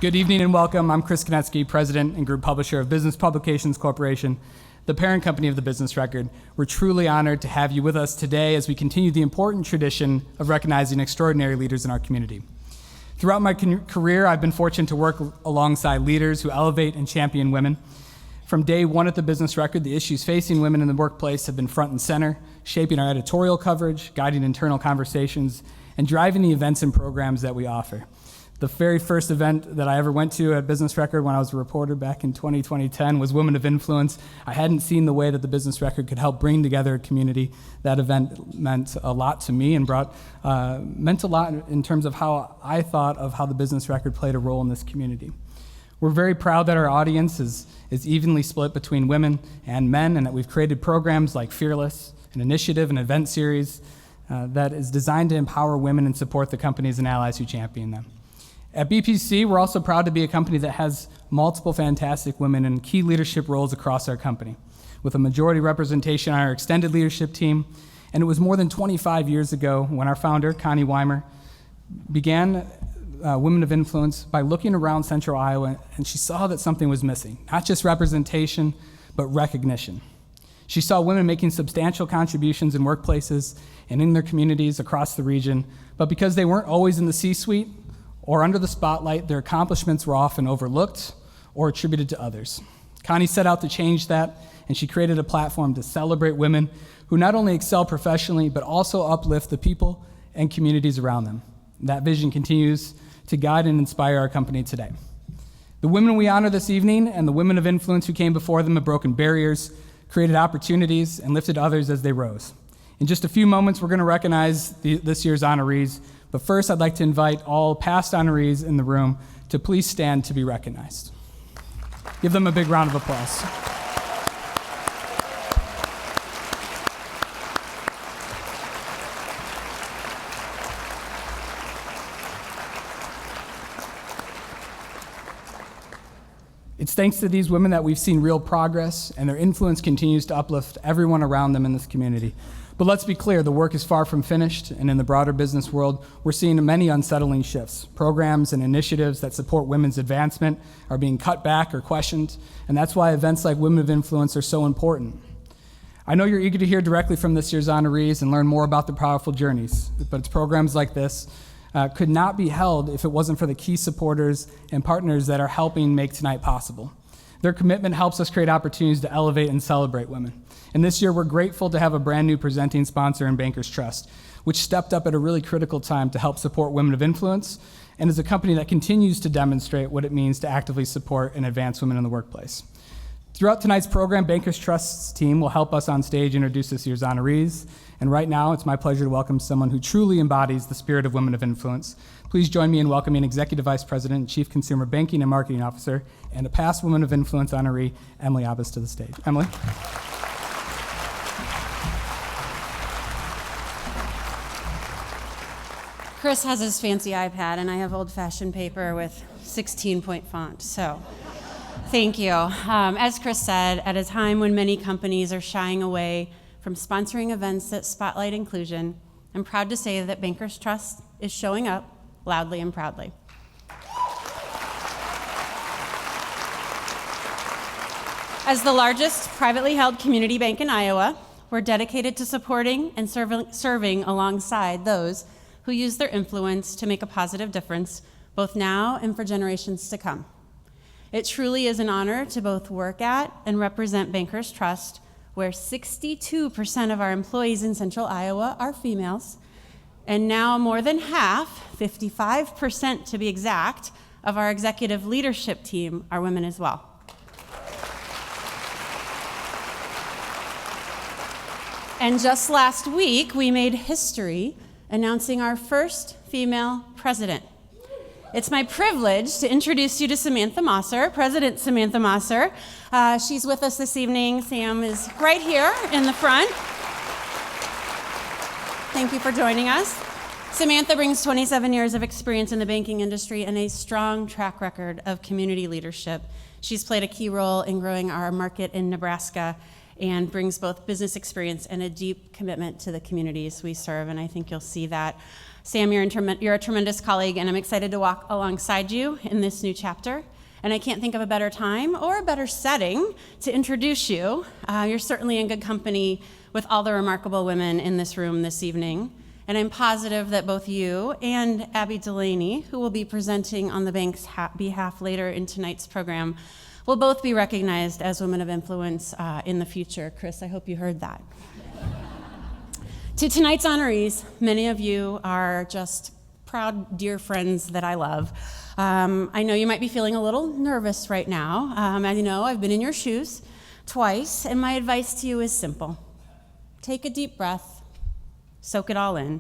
Good evening and welcome. I'm Chris Konetsky, President and Group Publisher of Business Publications Corporation, the parent company of the Business Record. We're truly honored to have you with us today as we continue the important tradition of recognizing extraordinary leaders in our community. Throughout my career, I've been fortunate to work alongside leaders who elevate and champion women. From day one at the Business Record, the issues facing women in the workplace have been front and center, shaping our editorial coverage, guiding internal conversations, and driving the events and programs that we offer. The very first event that I ever went to at Business Record when I was a reporter back in 2010 was Women of Influence. I hadn't seen the way that the Business Record could help bring together a community. That event meant a lot to me and meant a lot in terms of how I thought of how the Business Record played a role in this community. We're very proud that our audience is evenly split between women and men, and that we've created programs like Fearless, an initiative, an event series that is designed to empower women and support the companies and allies who champion them. At BPC, we're also proud to be a company that has multiple fantastic women in key leadership roles across our company, with a majority representation on our extended leadership team. And it was more than 25 years ago when our founder, Connie Weimer, began Women of Influence by looking around Central Iowa, and she saw that something was missing, not just representation, but recognition. She saw women making substantial contributions in workplaces and in their communities across the region, but because they weren't always in the C-suite or under the spotlight, their accomplishments were often overlooked or attributed to others. Connie set out to change that, and she created a platform to celebrate women who not only excel professionally, but also uplift the people and communities around them. That vision continues to guide and inspire our company today. The women we honor this evening and the women of influence who came before them have broken barriers, created opportunities, and lifted others as they rose. In just a few moments, we're going to recognize this year's honorees. But first, I'd like to invite all past honorees in the room to please stand to be recognized. Give them a big round of applause. It's thanks to these women that we've seen real progress, and their influence continues to uplift everyone around them in this community. But let's be clear, the work is far from finished, and in the broader business world, we're seeing many unsettling shifts. Programs and initiatives that support women's advancement are being cut back or questioned, and that's why events like Women of Influence are so important. I know you're eager to hear directly from this year's honorees and learn more about their powerful journeys, but it's programs like this could not be held if it wasn't for the key supporters and partners that are helping make tonight possible. Their commitment helps us create opportunities to elevate and celebrate women. And this year, we're grateful to have a brand new presenting sponsor in Bankers Trust, which stepped up at a really critical time to help support Women of Influence, and is a company that continues to demonstrate what it means to actively support and advance women in the workplace. Throughout tonight's program, Bankers Trust's team will help us on stage introduce this year's honorees. And right now, it's my pleasure to welcome someone who truly embodies the spirit of Women of Influence. Please join me in welcoming Executive Vice President and Chief Consumer Banking and Marketing Officer, and a past Women of Influence honoree, Emily Abbas, to the stage. Emily. Chris has his fancy iPad, and I have old-fashioned paper with 16-point font, so thank you. As Chris said, at a time when many companies are shying away from sponsoring events that spotlight inclusion, I'm proud to say that Bankers Trust is showing up loudly and proudly. As the largest privately held community bank in Iowa, we're dedicated to supporting and serving alongside those who use their influence to make a positive difference, both now and for generations to come. It truly is an honor to both work at and represent Bankers Trust, where 62% of our employees in Central Iowa are females, and now more than half, 55% to be exact, of our executive leadership team are women as well. And just last week, we made history announcing our first female president. It's my privilege to introduce you to Samantha Mosser, President Samantha Mosser. She's with us this evening. Sam is right here in the front. Thank you for joining us. Samantha brings 27 years of experience in the banking industry and a strong track record of community leadership. She's played a key role in growing our market in Nebraska and brings both business experience and a deep commitment to the communities we serve, and I think you'll see that. Sam, you're a tremendous colleague, and I'm excited to walk alongside you in this new chapter. And I can't think of a better time or a better setting to introduce you. You're certainly in good company with all the remarkable women in this room this evening. And I'm positive that both you and Abby Delaney, who will be presenting on the bank's behalf later in tonight's program, will both be recognized as women of influence in the future. Chris, I hope you heard that. To tonight's honorees, many of you are just proud, dear friends that I love. I know you might be feeling a little nervous right now. As you know, I've been in your shoes twice, and my advice to you is simple. Take a deep breath, soak it all in.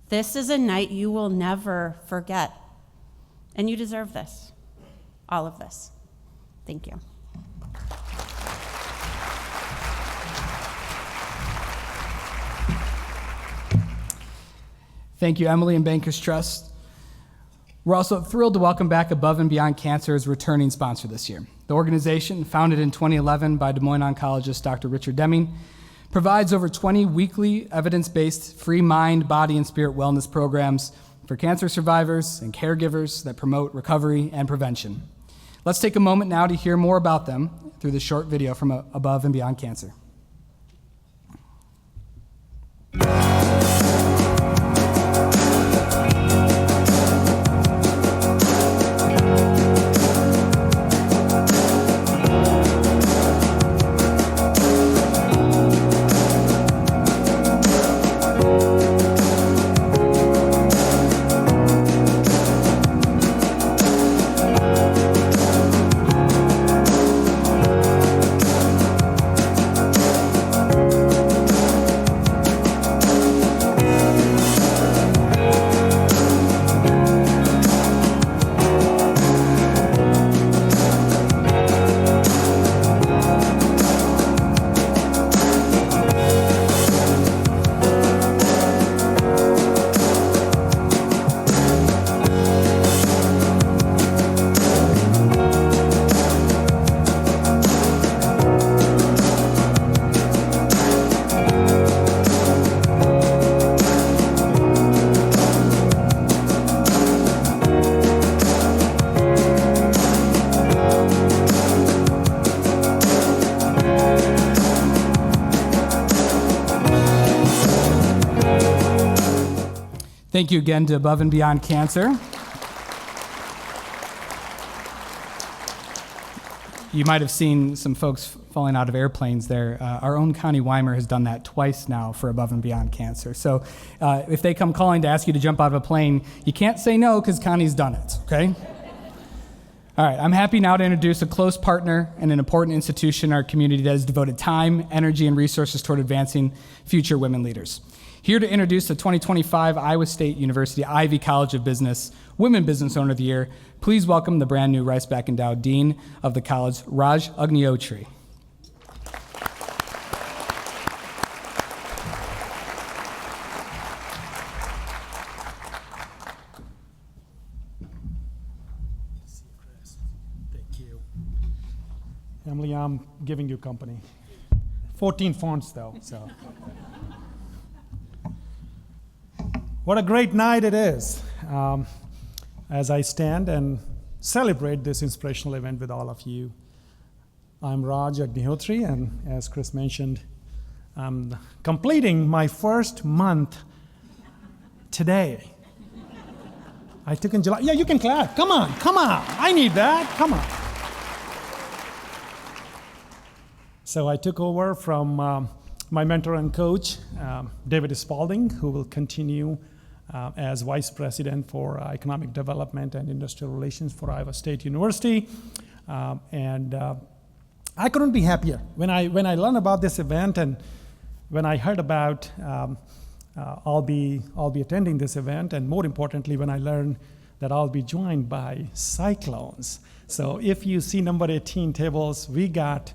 This is a night you will never forget, and you deserve this, all of this. Thank you. Thank you, Emily and Bankers Trust. We're also thrilled to welcome back Above and Beyond Cancer as returning sponsor this year. The organization, founded in 2011 by Des Moines oncologist Dr. Richard Deming, provides over 20 weekly evidence-based free mind, body, and spirit wellness programs for cancer survivors and caregivers that promote recovery and prevention. Let's take a moment now to hear more about them through this short video from Above and Beyond Cancer. Thank you again to Above and Beyond Cancer. You might have seen some folks falling out of airplanes there. Our own Connie Weimer has done that twice now for Above and Beyond Cancer. So if they come calling to ask you to jump out of a plane, you can't say no because Connie's done it, okay? All right, I'm happy now to introduce a close partner and an important institution in our community that has devoted time, energy, and resources toward advancing future women leaders. Here to introduce the 2025 Iowa State University Ivy College of Business Women Business Owner of the Year, please welcome the brand new Rice Back Endowed Dean of the college, Raj Agnihotri. Thank you. Emily, I'm giving you company. 14 fonts though, so. What a great night it is as I stand and celebrate this inspirational event with all of you. I'm Raj Agnihotri, and as Chris mentioned, I'm completing my first month today. I took in July. Yeah, you can clap. Come on. I need that. Come on. So I took over from my mentor and coach, David Spalding, who will continue as Vice President for Economic Development and Industrial Relations for Iowa State University. And I couldn't be happier. When I learned about this event and when I heard about I'll be attending this event, and more importantly, when I learned that I'll be joined by Cyclones. So if you see number 18 tables, we got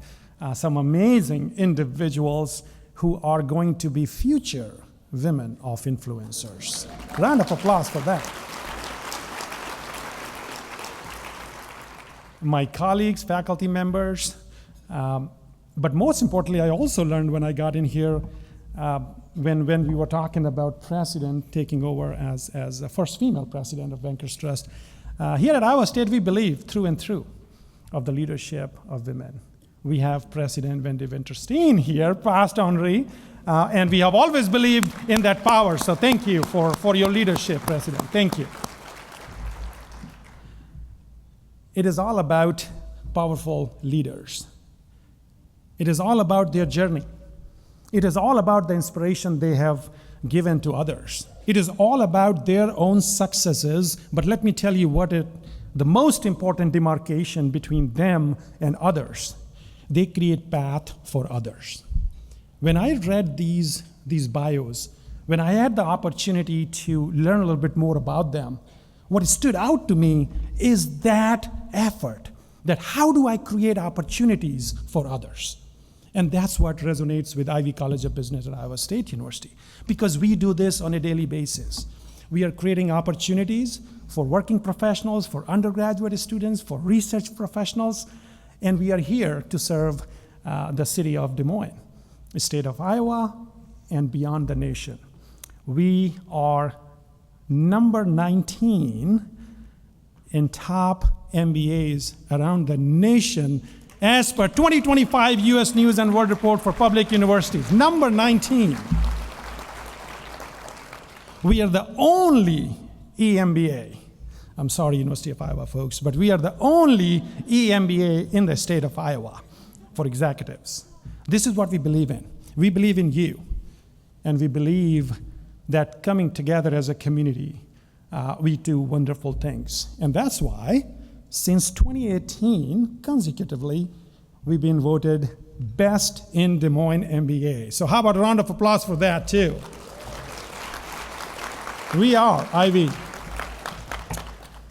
some amazing individuals who are going to be future women of influencers. Round of applause for that. My colleagues, faculty members, but most importantly, I also learned when I got in here when we were talking about president taking over as the first female president of Bankers Trust, here at Iowa State, we believe through and through of the leadership of women. We have President Wendy Winterstein here, past Henri, and we have always believed in that power. So thank you for your leadership, President. Thank you. It is all about powerful leaders. It is all about their journey. It is all about the inspiration they have given to others. It is all about their own successes, but let me tell you the most important demarcation between them and others. They create path for others. When I read these bios, when I had the opportunity to learn a little bit more about them, what stood out to me is that effort, that how do I create opportunities for others? And that's what resonates with Ivy College of Business at Iowa State University, because we do this on a daily basis. We are creating opportunities for working professionals, for undergraduate students, for research professionals, and we are here to serve the city of Des Moines, the state of Iowa, and beyond the nation. We are number 19 in top MBAs around the nation as per 2025 U.S. News and World Report for Public Universities. Number 19. We are the only EMBA. I'm sorry, University of Iowa folks, but we are the only EMBA in the state of Iowa for executives. This is what we believe in. We believe in you, and we believe that coming together as a community, we do wonderful things. And that's why, since 2018, consecutively, we've been voted best in Des Moines MBA. So how about a round of applause for that, too? We are Ivy.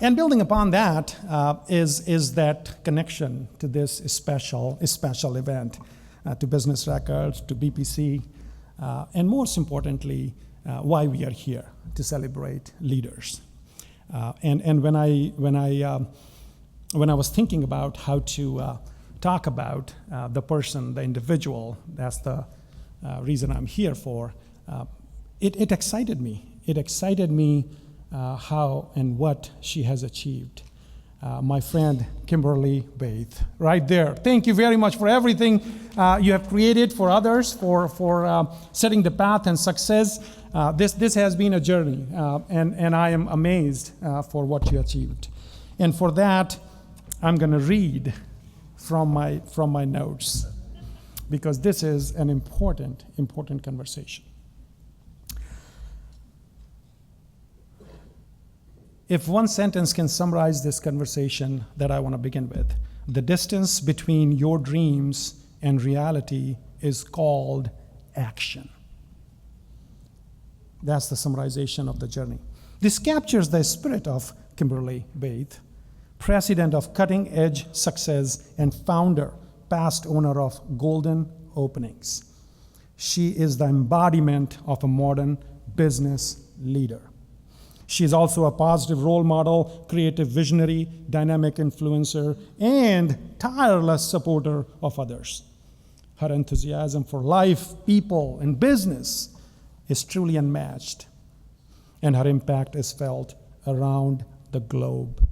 And building upon that is that connection to this special event, to Business Records, to BPC, and most importantly, why we are here, to celebrate leaders. And when I was thinking about how to talk about the person, the individual, that's the reason I'm here for, it excited me. It excited me how and what she has achieved. My friend Kimberly Baith, right there. Thank you very much for everything you have created for others, for setting the path and success. This has been a journey, and I am amazed for what you achieved. And for that, I'm going to read from my notes, because this is an important conversation. If one sentence can summarize this conversation that I want to begin with, the distance between your dreams and reality is called action. That's the summarization of the journey. This captures the spirit of Kimberly Baith, president of Cutting Edge Success and founder, past owner of Golden Openings. She is the embodiment of a modern business leader. She is also a positive role model, creative visionary, dynamic influencer, and tireless supporter of others. Her enthusiasm for life, people, and business is truly unmatched, and her impact is felt around the globe.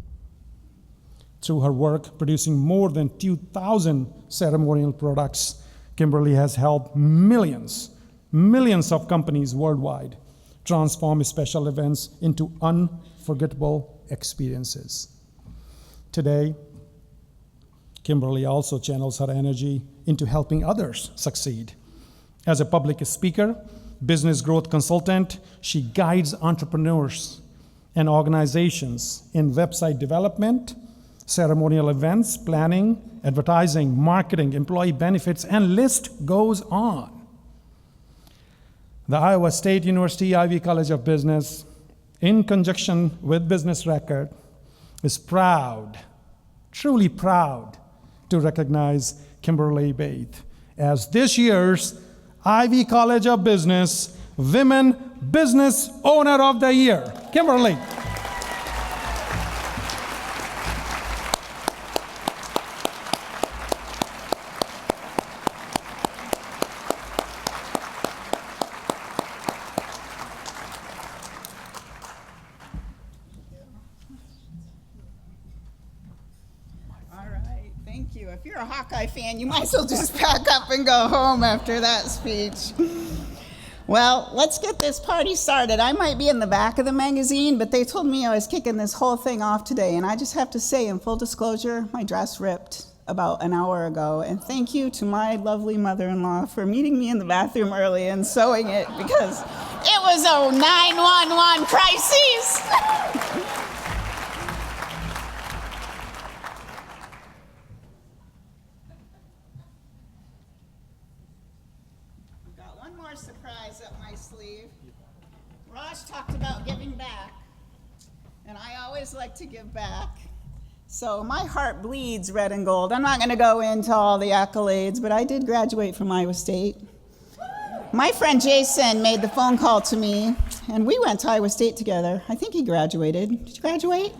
Through her work producing more than 2,000 ceremonial products, Kimberly has helped millions of companies worldwide transform special events into unforgettable experiences. Today, Kimberly also channels her energy into helping others succeed. As a public speaker, business growth consultant, she guides entrepreneurs and organizations in website development, ceremonial events, planning, advertising, marketing, employee benefits, and list goes on. The Iowa State University Ivy College of Business, in conjunction with Business Record, is proud, truly proud, to recognize Kimberly Baith as this year's Ivy College of Business Women Business Owner of the Year. Kimberly. you. If you're a Hawkeye fan, you might as well just pack up and go home after that speech. Well, let's get this party started. I might be in the back of the magazine, but they told me I was kicking this whole thing off today, and I just have to say, in full disclosure, my dress ripped about an hour ago, and thank you to my lovely mother-in-law for meeting me in the bathroom early and sewing it, because it was a 911 crisis. Got one more surprise up my sleeve. Raj talked about giving back, and I always like to give back. So my heart bleeds red and gold. I'm not going to go into all the accolades, but I did graduate from Iowa State. My friend Jason made the phone call to me, and we went to Iowa State together. I think he graduated. Did you graduate?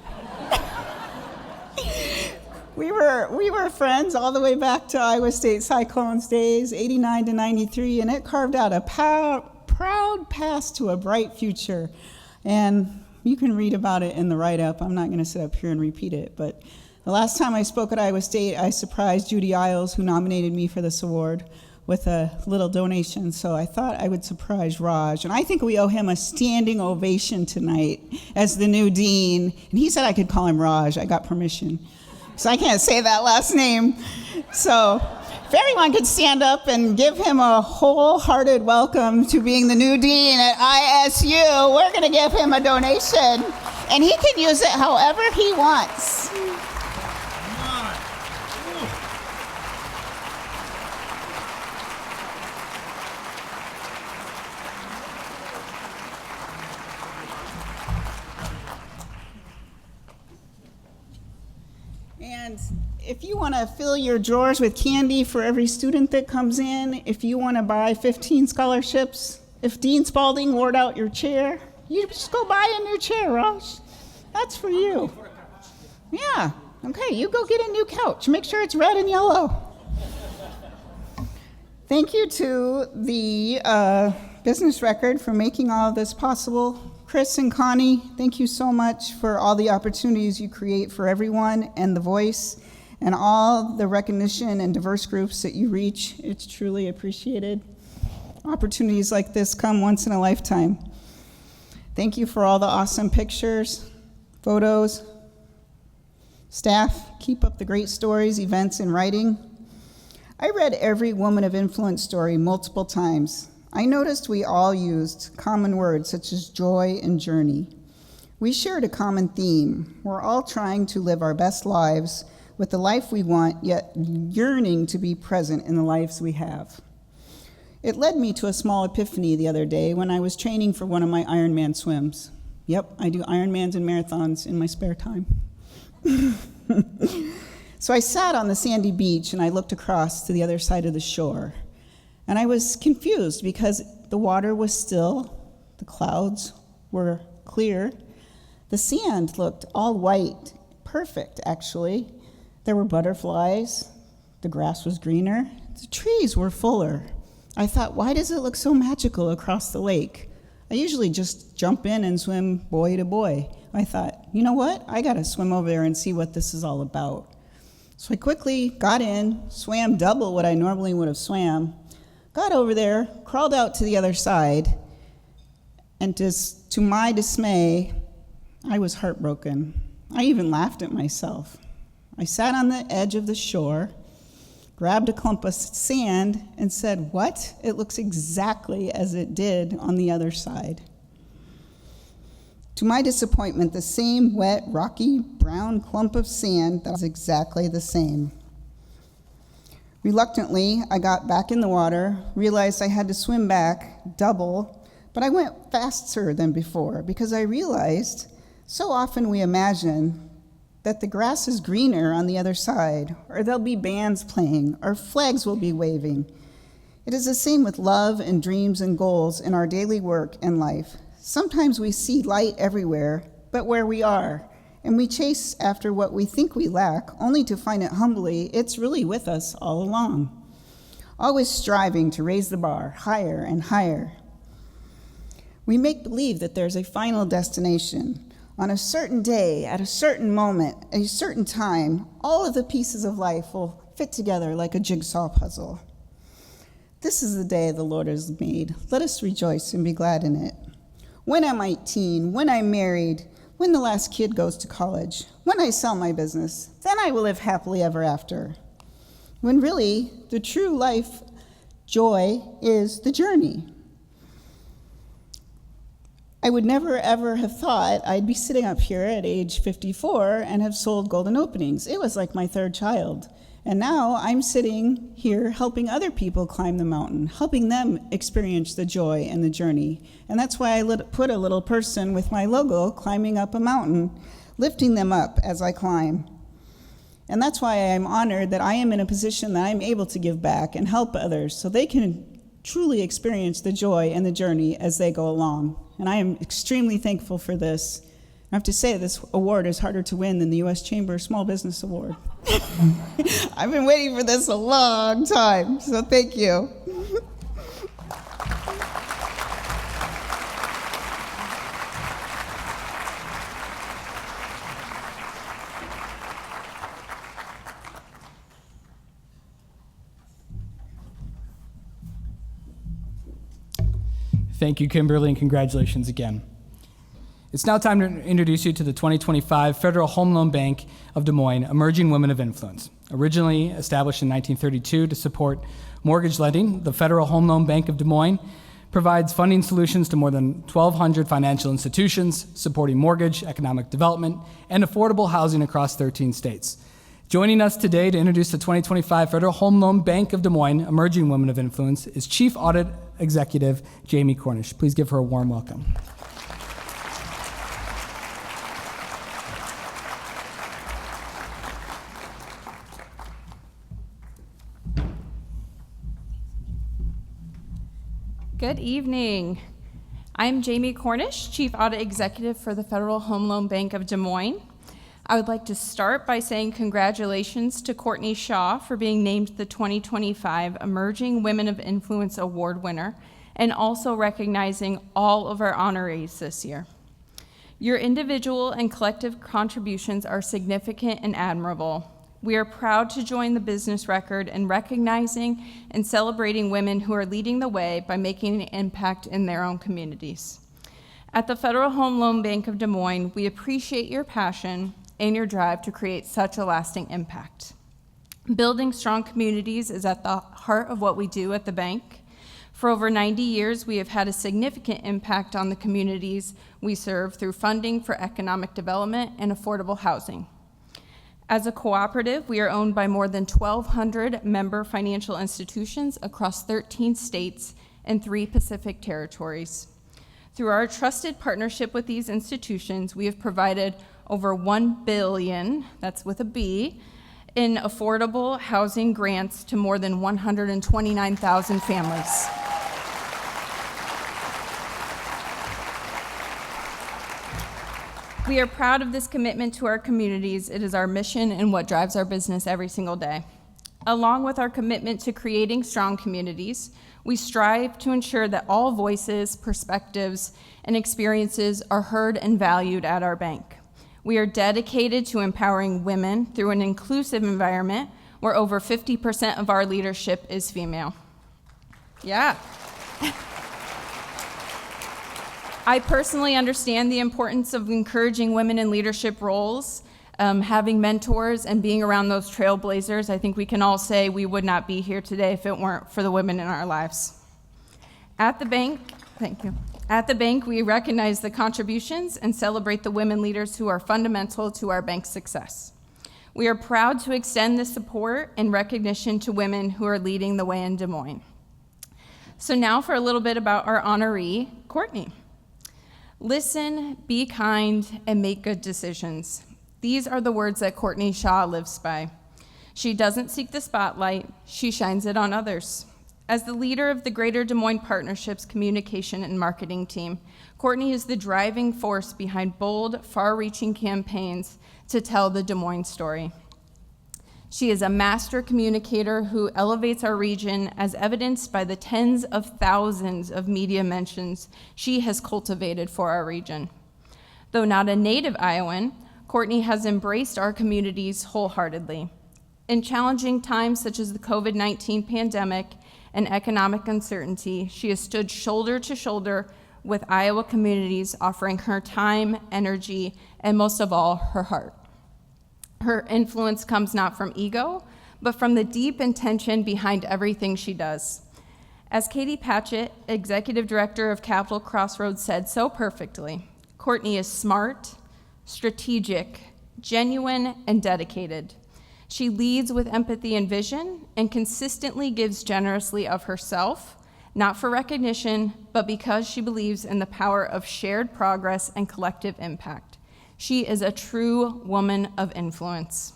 We were friends all the way back to Iowa State Cyclones days, 89 to 93, and it carved out a proud path to a bright future. And you can read about it in the write-up. I'm not going to sit up here and repeat it, but the last time I spoke at Iowa State, I surprised Judy Isles, who nominated me for this award, with a little donation. So I thought I would surprise Raj, and I think we owe him a standing ovation tonight as the new dean. And he said I could call him Raj. I got permission, so I can't say that last name. So if everyone could stand up and give him a wholehearted welcome to being the new dean at ISU, we're going to give him a donation, and he can use it however he wants. And if you want to fill your drawers with candy for every student that comes in, if you want to buy 15 scholarships, if Dean Spalding wore out your chair, you just go buy a new chair, Raj. That's for you. Yeah, okay, you go get a new couch. Make sure it's red and yellow. Thank you to the Business Record for making all of this possible. Chris and Connie, thank you so much for all the opportunities you create for everyone, and The Voice, and all the recognition and diverse groups that you reach. It's truly appreciated. Opportunities like this come once in a lifetime. Thank you for all the awesome pictures, photos. Staff, keep up the great stories, events, and writing. I read every Woman of Influence story multiple times. I noticed we all used common words such as joy and journey. We shared a common theme. We're all trying to live our best lives with the life we want, yet yearning to be present in the lives we have. It led me to a small epiphany the other day when I was training for one of my Ironman swims. Yep, I do Ironmans and marathons in my spare time. So I sat on the sandy beach and I looked across to the other side of the shore. And I was confused because the water was still, the clouds were clear, the sand looked all white, perfect actually. There were butterflies, the grass was greener, the trees were fuller. I thought, why does it look so magical across the lake? I usually just jump in and swim buoy to buoy. I thought, you know what? I gotta swim over there and see what this is all about. So I quickly got in, swam double what I normally would have swam, got over there, crawled out to the other side, and to my dismay, I was heartbroken. I even laughed at myself. I sat on the edge of the shore, grabbed a clump of sand, and said, what? It looks exactly as it did on the other side. To my disappointment, the same wet, rocky, brown clump of sand that was exactly the same. Reluctantly, I got back in the water, realized I had to swim back double, but I went faster than before because I realized so often we imagine that the grass is greener on the other side, or there'll be bands playing, or flags will be waving. It is the same with love and dreams and goals in our daily work and life. Sometimes we see light everywhere, but where we are, and we chase after what we think we lack, only to find it humbly, it's really with us all along. Always striving to raise the bar higher and higher. We make believe that there's a final destination. On a certain day, at a certain moment, a certain time, all of the pieces of life will fit together like a jigsaw puzzle. This is the day the Lord has made. Let us rejoice and be glad in it. When I'm 18, when I'm married, when the last kid goes to college, when I sell my business, then I will live happily ever after. When really, the true life joy is the journey. I would never ever have thought I'd be sitting up here at age 54 and have sold golden openings. It was like my third child. And now I'm sitting here helping other people climb the mountain, helping them experience the joy and the journey. And that's why I put a little person with my logo climbing up a mountain, lifting them up as I climb. And that's why I'm honored that I am in a position that I'm able to give back and help others so they can truly experience the joy and the journey as they go along. And I am extremely thankful for this. I have to say, this award is harder to win than the U.S. Chamber Small Business Award. I've been waiting for this a long time, so thank you. Thank you, Kimberly, and congratulations again. It's now time to introduce you to the 2025 Federal Home Loan Bank of Des Moines Emerging Women of Influence. Originally established in 1932 to support mortgage lending, the Federal Home Loan Bank of Des Moines provides funding solutions to more than 1,200 financial institutions, supporting mortgage, economic development, and affordable housing across 13 states. Joining us today to introduce the 2025 Federal Home Loan Bank of Des Moines Emerging Women of Influence is Chief Audit Executive Jamie Cornish. Please give her a warm welcome. Good evening. I'm Jamie Cornish, Chief Audit Executive for the Federal Home Loan Bank of Des Moines. I would like to start by saying congratulations to Courtney Shaw for being named the 2025 Emerging Women of Influence Award winner, and also recognizing all of our honorees this year. Your individual and collective contributions are significant and admirable. We are proud to join the business record in recognizing and celebrating women who are leading the way by making an impact in their own communities. At the Federal Home Loan Bank of Des Moines, we appreciate your passion and your drive to create such a lasting impact. Building strong communities is at the heart of what we do at the bank. For over 90 years, we have had a significant impact on the communities we serve through funding for economic development and affordable housing. As a cooperative, we are owned by more than 1,200 member financial institutions across 13 states and 3 Pacific territories. Through our trusted partnership with these institutions, we have provided over $1 billion, that's with a B, in affordable housing grants to more than 129,000 families. We are proud of this commitment to our communities. It is our mission and what drives our business every single day. Along with our commitment to creating strong communities, we strive to ensure that all voices, perspectives, and experiences are heard and valued at our bank. We are dedicated to empowering women through an inclusive environment where over 50% of our leadership is female. Yeah. I personally understand the importance of encouraging women in leadership roles, having mentors, and being around those trailblazers. I think we can all say we would not be here today if it weren't for the women in our lives. At the bank, thank you. At the bank, we recognize the contributions and celebrate the women leaders who are fundamental to our bank's success. We are proud to extend this support and recognition to women who are leading the way in Des Moines. So now for a little bit about our honoree, Courtney. Listen, be kind, and make good decisions. These are the words that Courtney Shaw lives by. She doesn't seek the spotlight, she shines it on others. As the leader of the Greater Des Moines Partnerships communication and marketing team, Courtney is the driving force behind bold, far-reaching campaigns to tell the Des Moines story. She is a master communicator who elevates our region, as evidenced by the tens of thousands of media mentions she has cultivated for our region. Though not a native Iowan, Courtney has embraced our communities wholeheartedly. In challenging times such as the COVID-19 pandemic and economic uncertainty, she has stood shoulder to shoulder with Iowa communities, offering her time, energy, and most of all, her heart. Her influence comes not from ego, but from the deep intention behind everything she does. As Katie Patchett, Executive Director of Capital Crossroads, said so perfectly, Courtney is smart, strategic, genuine, and dedicated. She leads with empathy and vision and consistently gives generously of herself, not for recognition, but because she believes in the power of shared progress and collective impact. She is a true woman of influence.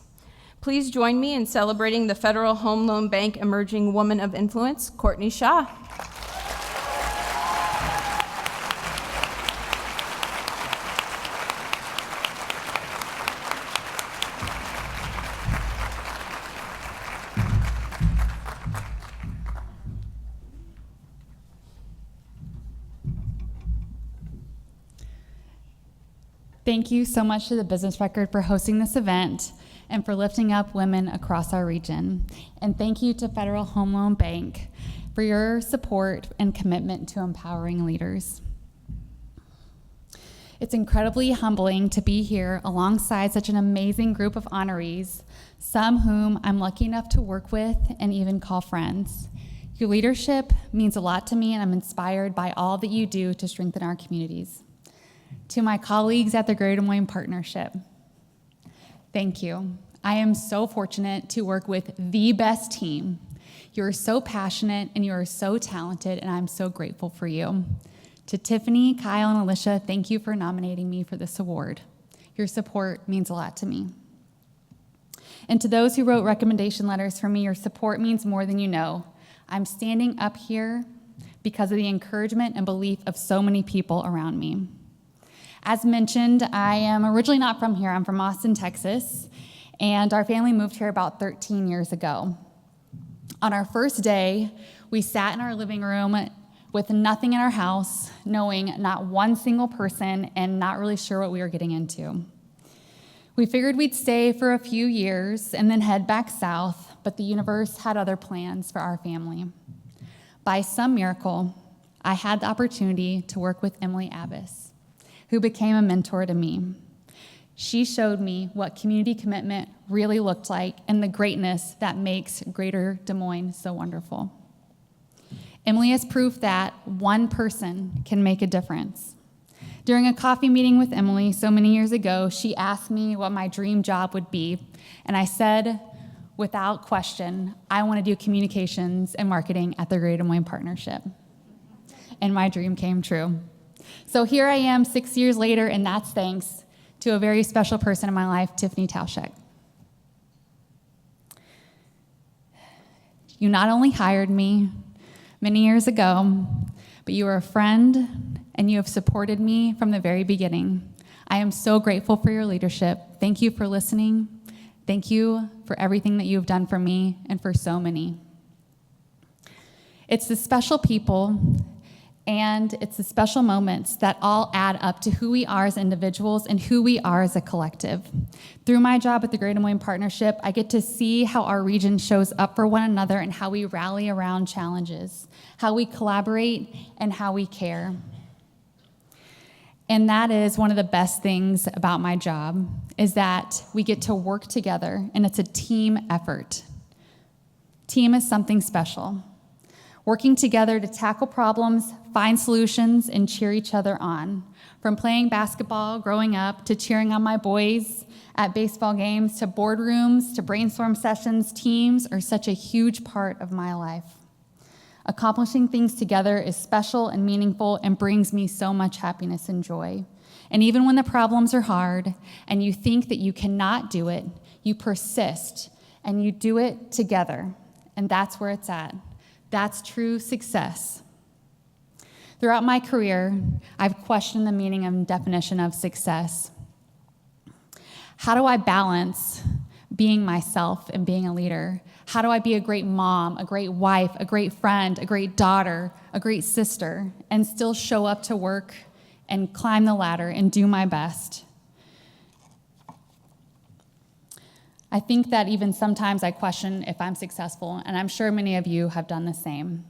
Please join me in celebrating the Federal Home Loan Bank Emerging Woman of Influence, Courtney Shaw. Thank you so much to the Business Record for hosting this event and for lifting up women across our region. And thank you to Federal Home Loan Bank for your support and commitment to empowering leaders. It's incredibly humbling to be here alongside such an amazing group of honorees, some whom I'm lucky enough to work with and even call friends. Your leadership means a lot to me, and I'm inspired by all that you do to strengthen our communities. To my colleagues at the Greater Des Moines Partnership, thank you. I am so fortunate to work with the best team. You're so passionate and you are so talented, and I'm so grateful for you. To Tiffany, Kyle, and Alicia, thank you for nominating me for this award. Your support means a lot to me. And to those who wrote recommendation letters for me, your support means more than you know. I'm standing up here because of the encouragement and belief of so many people around me. As mentioned, I am originally not from here. I'm from Austin, Texas, and our family moved here about 13 years ago. On our first day, we sat in our living room with nothing in our house, knowing not one single person and not really sure what we were getting into. We figured we'd stay for a few years and then head back south, but the universe had other plans for our family. By some miracle, I had the opportunity to work with Emily Abbas, who became a mentor to me. She showed me what community commitment really looked like and the greatness that makes Greater Des Moines so wonderful. Emily is proof that one person can make a difference. During a coffee meeting with Emily so many years ago, she asked me what my dream job would be, and I said, without question, I want to do communications and marketing at the Greater Des Moines Partnership. And my dream came true. So here I am 6 years later, and that's thanks to a very special person in my life, Tiffany Tauschek. You not only hired me many years ago, but you are a friend, and you have supported me from the very beginning. I am so grateful for your leadership. Thank you for listening. Thank you for everything that you've done for me and for so many. It's the special people and it's the special moments that all add up to who we are as individuals and who we are as a collective. Through my job at the Greater Des Moines Partnership, I get to see how our region shows up for one another and how we rally around challenges, how we collaborate, and how we care. And that is one of the best things about my job, is that we get to work together, and it's a team effort. Team is something special. Working together to tackle problems, find solutions, and cheer each other on. From playing basketball growing up to cheering on my boys at baseball games to boardrooms to brainstorm sessions, teams are such a huge part of my life. Accomplishing things together is special and meaningful and brings me so much happiness and joy. And even when the problems are hard and you think that you cannot do it, you persist and you do it together. And that's where it's at. That's true success. Throughout my career, I've questioned the meaning and definition of success. How do I balance being myself and being a leader? How do I be a great mom, a great wife, a great friend, a great daughter, a great sister, and still show up to work and climb the ladder and do my best? I think that even sometimes I question if I'm successful, and I'm sure many of you have done the same.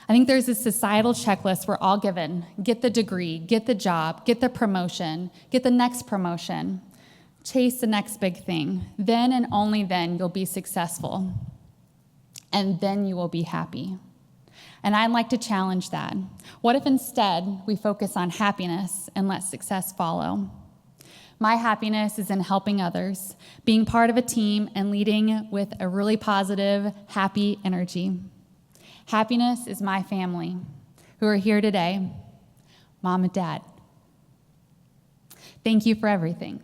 I think there's a societal checklist we're all given. Get the degree, get the job, get the promotion, get the next promotion, chase the next big thing. Then and only then you'll be successful, and then you will be happy. And I'd like to challenge that. What if instead we focus on happiness and let success follow? My happiness is in helping others, being part of a team, and leading with a really positive, happy energy. Happiness is my family, who are here today, Mom and Dad. Thank you for everything,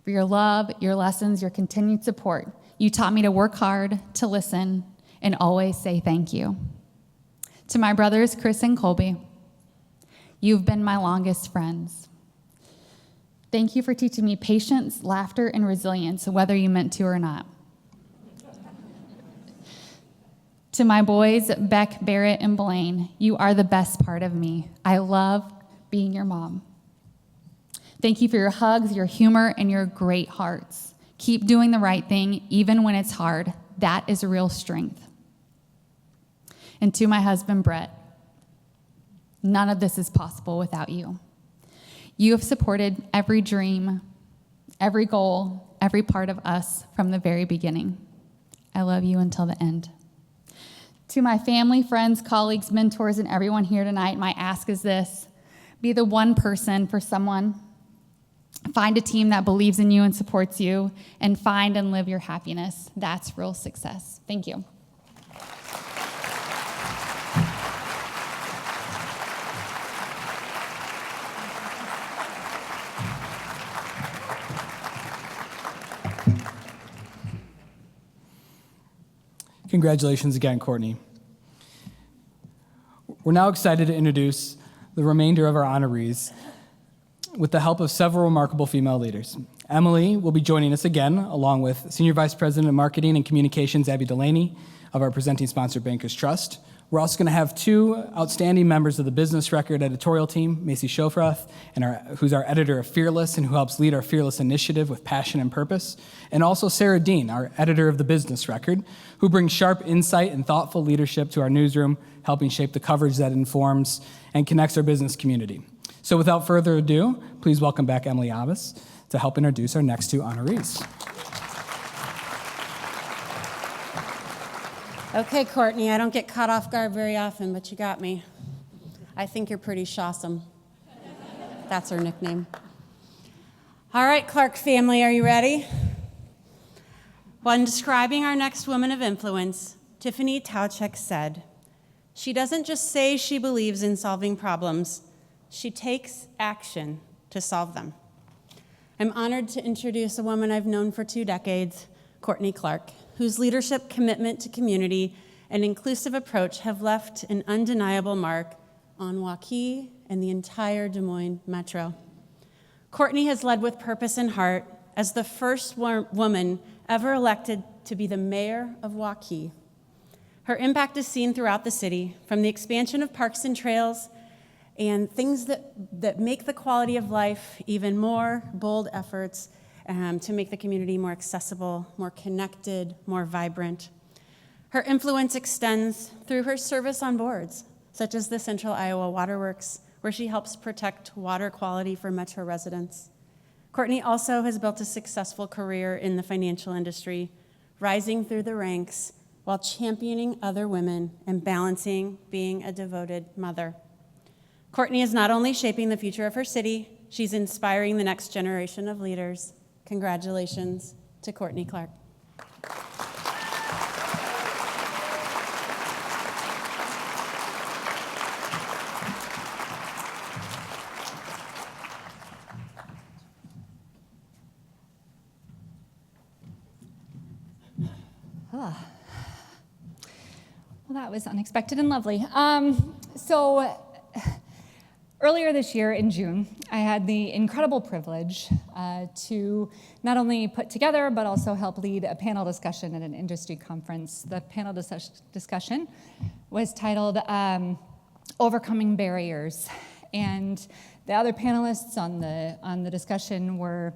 for your love, your lessons, your continued support. You taught me to work hard, to listen, and always say thank you. To my brothers, Chris and Colby, you've been my longest friends. Thank you for teaching me patience, laughter, and resilience, whether you meant to or not. To my boys, Beck, Barrett, and Blaine, you are the best part of me. I love being your mom. Thank you for your hugs, your humor, and your great hearts. Keep doing the right thing, even when it's hard. That is real strength. And to my husband, Brett, none of this is possible without you. You have supported every dream, every goal, every part of us from the very beginning. I love you until the end. To my family, friends, colleagues, mentors, and everyone here tonight, my ask is this: be the one person for someone. Find a team that believes in you and supports you, and find and live your happiness. That's real success. Thank you. Congratulations again, Courtney. We're now excited to introduce the remainder of our honorees with the help of several remarkable female leaders. Emily will be joining us again, along with Senior Vice President of Marketing and Communications, Abby Delaney, of our presenting sponsor, Bankers Trust. We're also going to have two outstanding members of the Business Record editorial team, Macy Shofroth, who's our editor of Fearless and who helps lead our Fearless initiative with passion and purpose, and also Sarah Dean, our editor of the Business Record, who brings sharp insight and thoughtful leadership to our newsroom, helping shape the coverage that informs and connects our business community. So without further ado, please welcome back Emily Abbas to help introduce our next two honorees. Okay, Courtney, I don't get caught off guard very often, but you got me. I think you're pretty shawsome. That's her nickname. All right, Clark family, are you ready? When describing our next woman of influence, Tiffany Tauchek said, "She doesn't just say she believes in solving problems, she takes action to solve them." I'm honored to introduce a woman I've known for 2 decades, Courtney Clark, whose leadership, commitment to community, and inclusive approach have left an undeniable mark on Waukee and the entire Des Moines Metro. Courtney has led with purpose and heart as the first woman ever elected to be the mayor of Waukee. Her impact is seen throughout the city, from the expansion of parks and trails and things that make the quality of life even more, bold efforts to make the community more accessible, more connected, more vibrant. Her influence extends through her service on boards, such as the Central Iowa Waterworks, where she helps protect water quality for Metro residents. Courtney also has built a successful career in the financial industry, rising through the ranks while championing other women and balancing being a devoted mother. Courtney is not only shaping the future of her city, she's inspiring the next generation of leaders. Congratulations to Courtney Clark. Well, that was unexpected and lovely. Earlier this year in June, I had the incredible privilege to not only put together but also help lead a panel discussion at an industry conference. The panel discussion was titled Overcoming Barriers, and the other panelists on the discussion were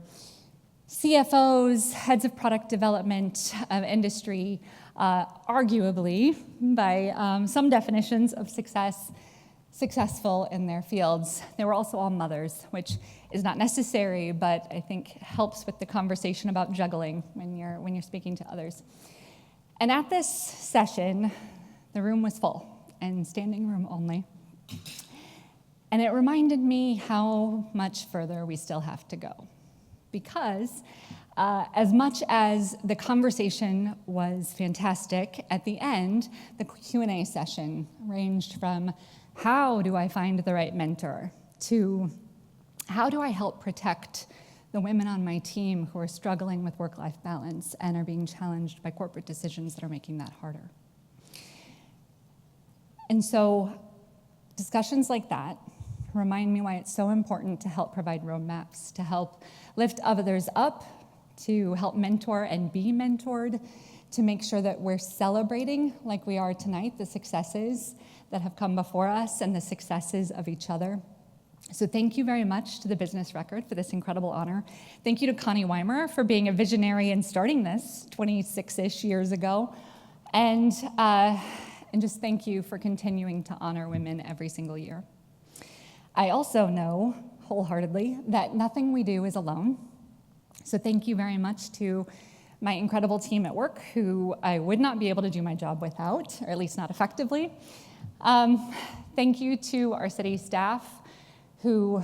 CFOs, heads of product development, of industry, arguably, by some definitions of success, successful in their fields. They were also all mothers, which is not necessary, but I think helps with the conversation about juggling when you're speaking to others. And at this session, the room was full, and standing room only. And it reminded me how much further we still have to go. Because as much as the conversation was fantastic, at the end, the Q&A session ranged from how do I find the right mentor to how do I help protect the women on my team who are struggling with work-life balance and are being challenged by corporate decisions that are making that harder. And so discussions like that remind me why it's so important to help provide roadmaps, to help lift others up, to help mentor and be mentored, to make sure that we're celebrating, like we are tonight, the successes that have come before us and the successes of each other. So thank you very much to the Business Record for this incredible honor. Thank you to Connie Weimer for being a visionary and starting this 26-ish years ago. And just thank you for continuing to honor women every single year. I also know wholeheartedly that nothing we do is alone. So thank you very much to my incredible team at work, who I would not be able to do my job without, or at least not effectively. Thank you to our city staff, who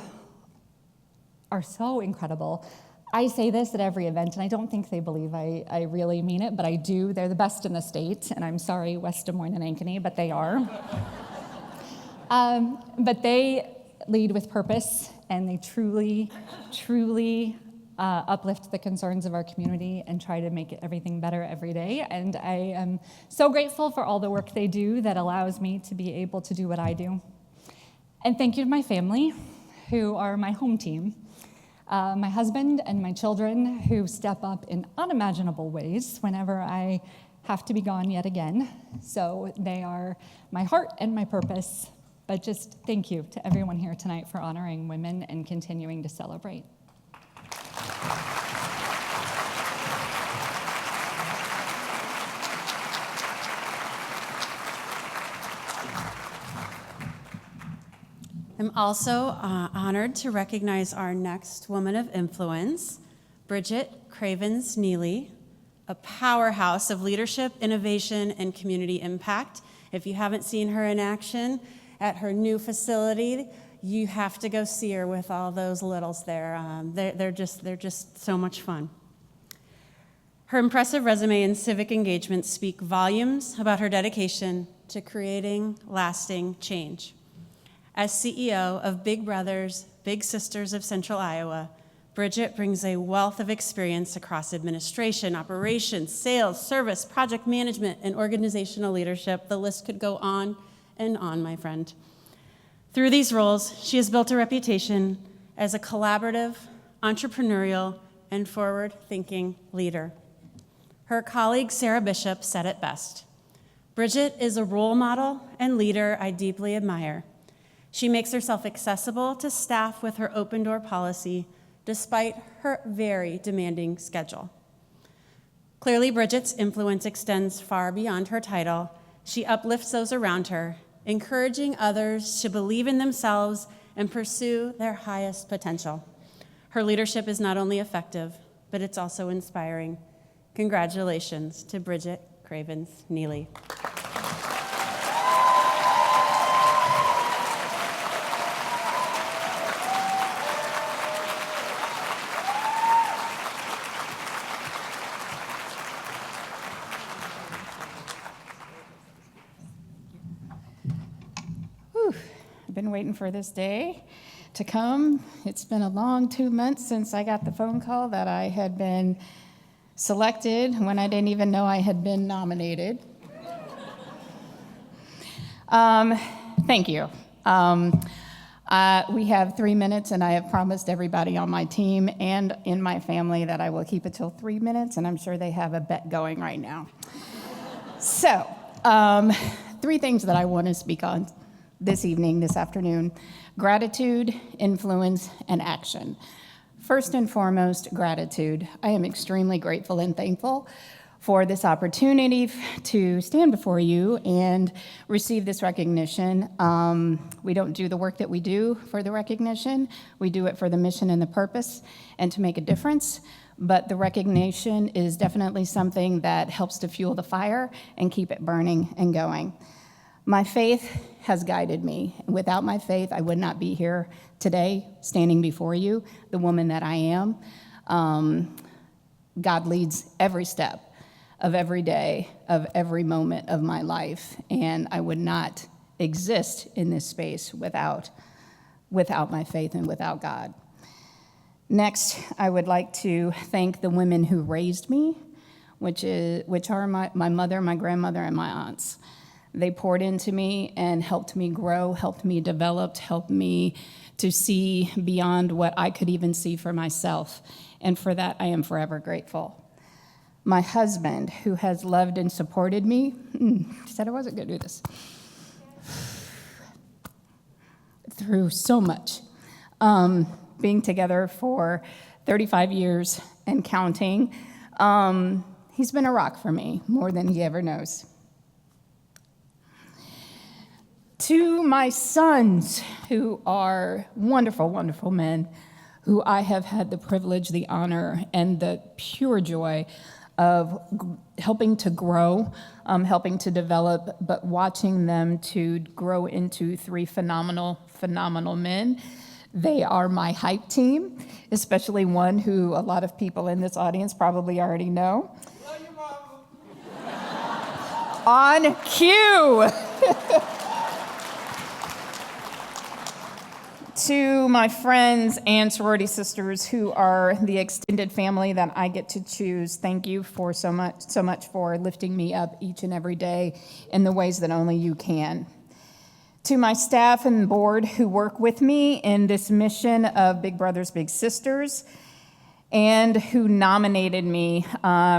are so incredible. I say this at every event, and I don't think they believe I really mean it, but I do. They're the best in the state, and I'm sorry, West Des Moines and Ankeny, but they are. But they lead with purpose, and they truly, truly uplift the concerns of our community and try to make everything better every day. And I am so grateful for all the work they do that allows me to be able to do what I do. And thank you to my family, who are my home team. My husband and my children, who step up in unimaginable ways whenever I have to be gone yet again. So they are my heart and my purpose. But just thank you to everyone here tonight for honoring women and continuing to celebrate. I'm also honored to recognize our next woman of influence, Bridget Cravens Neely, a powerhouse of leadership, innovation, and community impact. If you haven't seen her in action at her new facility, you have to go see her with all those littles there. They're just so much fun. Her impressive resume and civic engagement speak volumes about her dedication to creating lasting change. As CEO of Big Brothers, Big Sisters of Central Iowa, Bridget brings a wealth of experience across administration, operations, sales, service, project management, and organizational leadership. The list could go on and on, my friend. Through these roles, she has built a reputation as a collaborative, entrepreneurial, and forward-thinking leader. Her colleague, Sarah Bishop, said it best. Bridget is a role model and leader I deeply admire. She makes herself accessible to staff with her open door policy, despite her very demanding schedule. Clearly, Bridget's influence extends far beyond her title. She uplifts those around her, encouraging others to believe in themselves and pursue their highest potential. Her leadership is not only effective, but it's also inspiring. Congratulations to Bridget Cravens Neely. I've been waiting for this day to come. It's been a long 2 months since I got the phone call that I had been selected when I didn't even know I had been nominated. Thank you. We have 3 minutes, and I have promised everybody on my team and in my family that I will keep it till 3 minutes, and I'm sure they have a bet going right now. So, 3 things that I want to speak on this evening, this afternoon: gratitude, influence, and action. First and foremost, gratitude. I am extremely grateful and thankful for this opportunity to stand before you and receive this recognition. We don't do the work that we do for the recognition. We do it for the mission and the purpose and to make a difference. But the recognition is definitely something that helps to fuel the fire and keep it burning and going. My faith has guided me. Without my faith, I would not be here today standing before you, the woman that I am. God leads every step of every day, of every moment of my life, and I would not exist in this space without my faith and without God. Next, I would like to thank the women who raised me, which are my mother, my grandmother, and my aunts. They poured into me and helped me grow, helped me develop, helped me to see beyond what I could even see for myself, and for that I am forever grateful. My husband, who has loved and supported me, said I wasn't going to do this, through so much. Being together for 35 years and counting, he's been a rock for me, more than he ever knows. To my sons, who are wonderful, wonderful men, who I have had the privilege, the honor, and the pure joy of helping to grow, helping to develop, but watching them to grow into three phenomenal men. They are my hype team, especially one who a lot of people in this audience probably already know. Love you, Mama. On cue. To my friends and sorority sisters who are the extended family that I get to choose, thank you for so much for lifting me up each and every day in the ways that only you can. To my staff and board who work with me in this mission of Big Brothers Big Sisters, and who nominated me.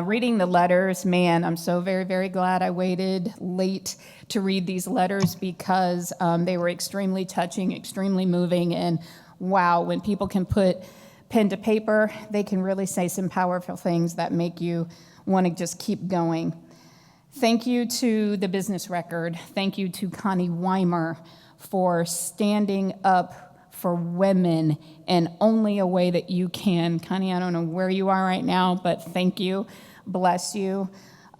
Reading the letters, man, I'm so very, very glad I waited late to read these letters, because they were extremely touching, extremely moving, and wow, when people can put pen to paper, they can really say some powerful things that make you want to just keep going. Thank you to the Business Record. Thank you to Connie Weimer for standing up for women in only a way that you can. Connie, I don't know where you are right now, but thank you, bless you,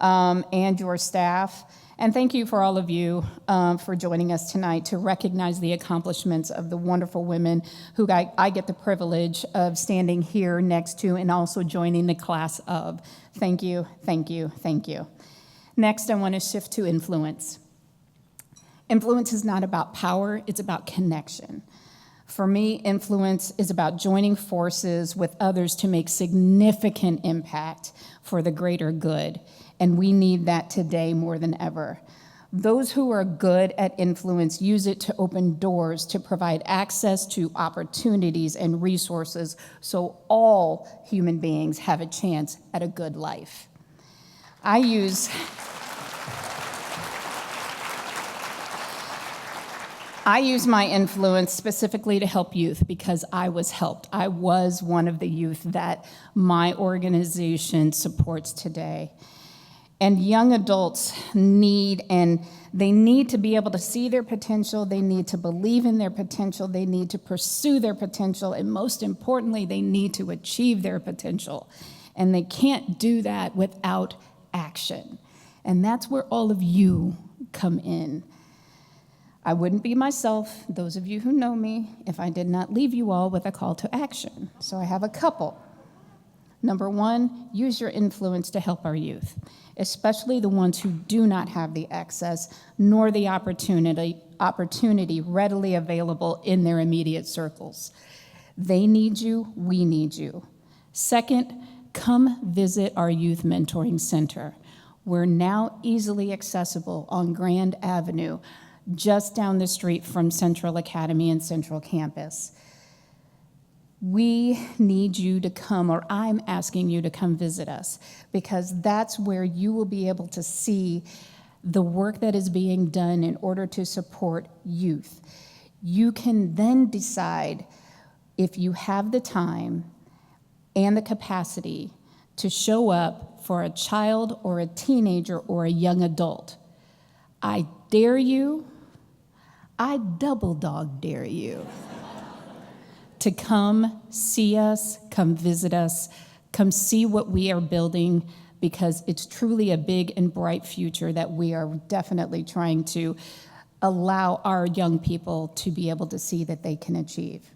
and your staff. And thank you for all of you for joining us tonight to recognize the accomplishments of the wonderful women who I get the privilege of standing here next to and also joining the class of. Thank you, thank you, thank you. Next, I want to shift to influence. Influence is not about power, it's about connection. For me, influence is about joining forces with others to make significant impact for the greater good, and we need that today more than ever. Those who are good at influence use it to open doors, to provide access to opportunities and resources so all human beings have a chance at a good life. I use my influence specifically to help youth because I was helped. I was one of the youth that my organization supports today. And young adults need to be able to see their potential, they need to believe in their potential, they need to pursue their potential, and most importantly, they need to achieve their potential. And they can't do that without action. And that's where all of you come in. I wouldn't be myself, those of you who know me, if I did not leave you all with a call to action. So I have a couple. Number one, use your influence to help our youth, especially the ones who do not have the access nor the opportunity readily available in their immediate circles. They need you, we need you. Second, come visit our Youth Mentoring Center. We're now easily accessible on Grand Avenue, just down the street from Central Academy and Central Campus. We need you to come, or I'm asking you to come visit us, because that's where you will be able to see the work that is being done in order to support youth. You can then decide if you have the time and the capacity to show up for a child or a teenager or a young adult. I dare you, I double dog dare you to come see us, come visit us, come see what we are building, because it's truly a big and bright future that we are definitely trying to allow our young people to be able to see that they can achieve.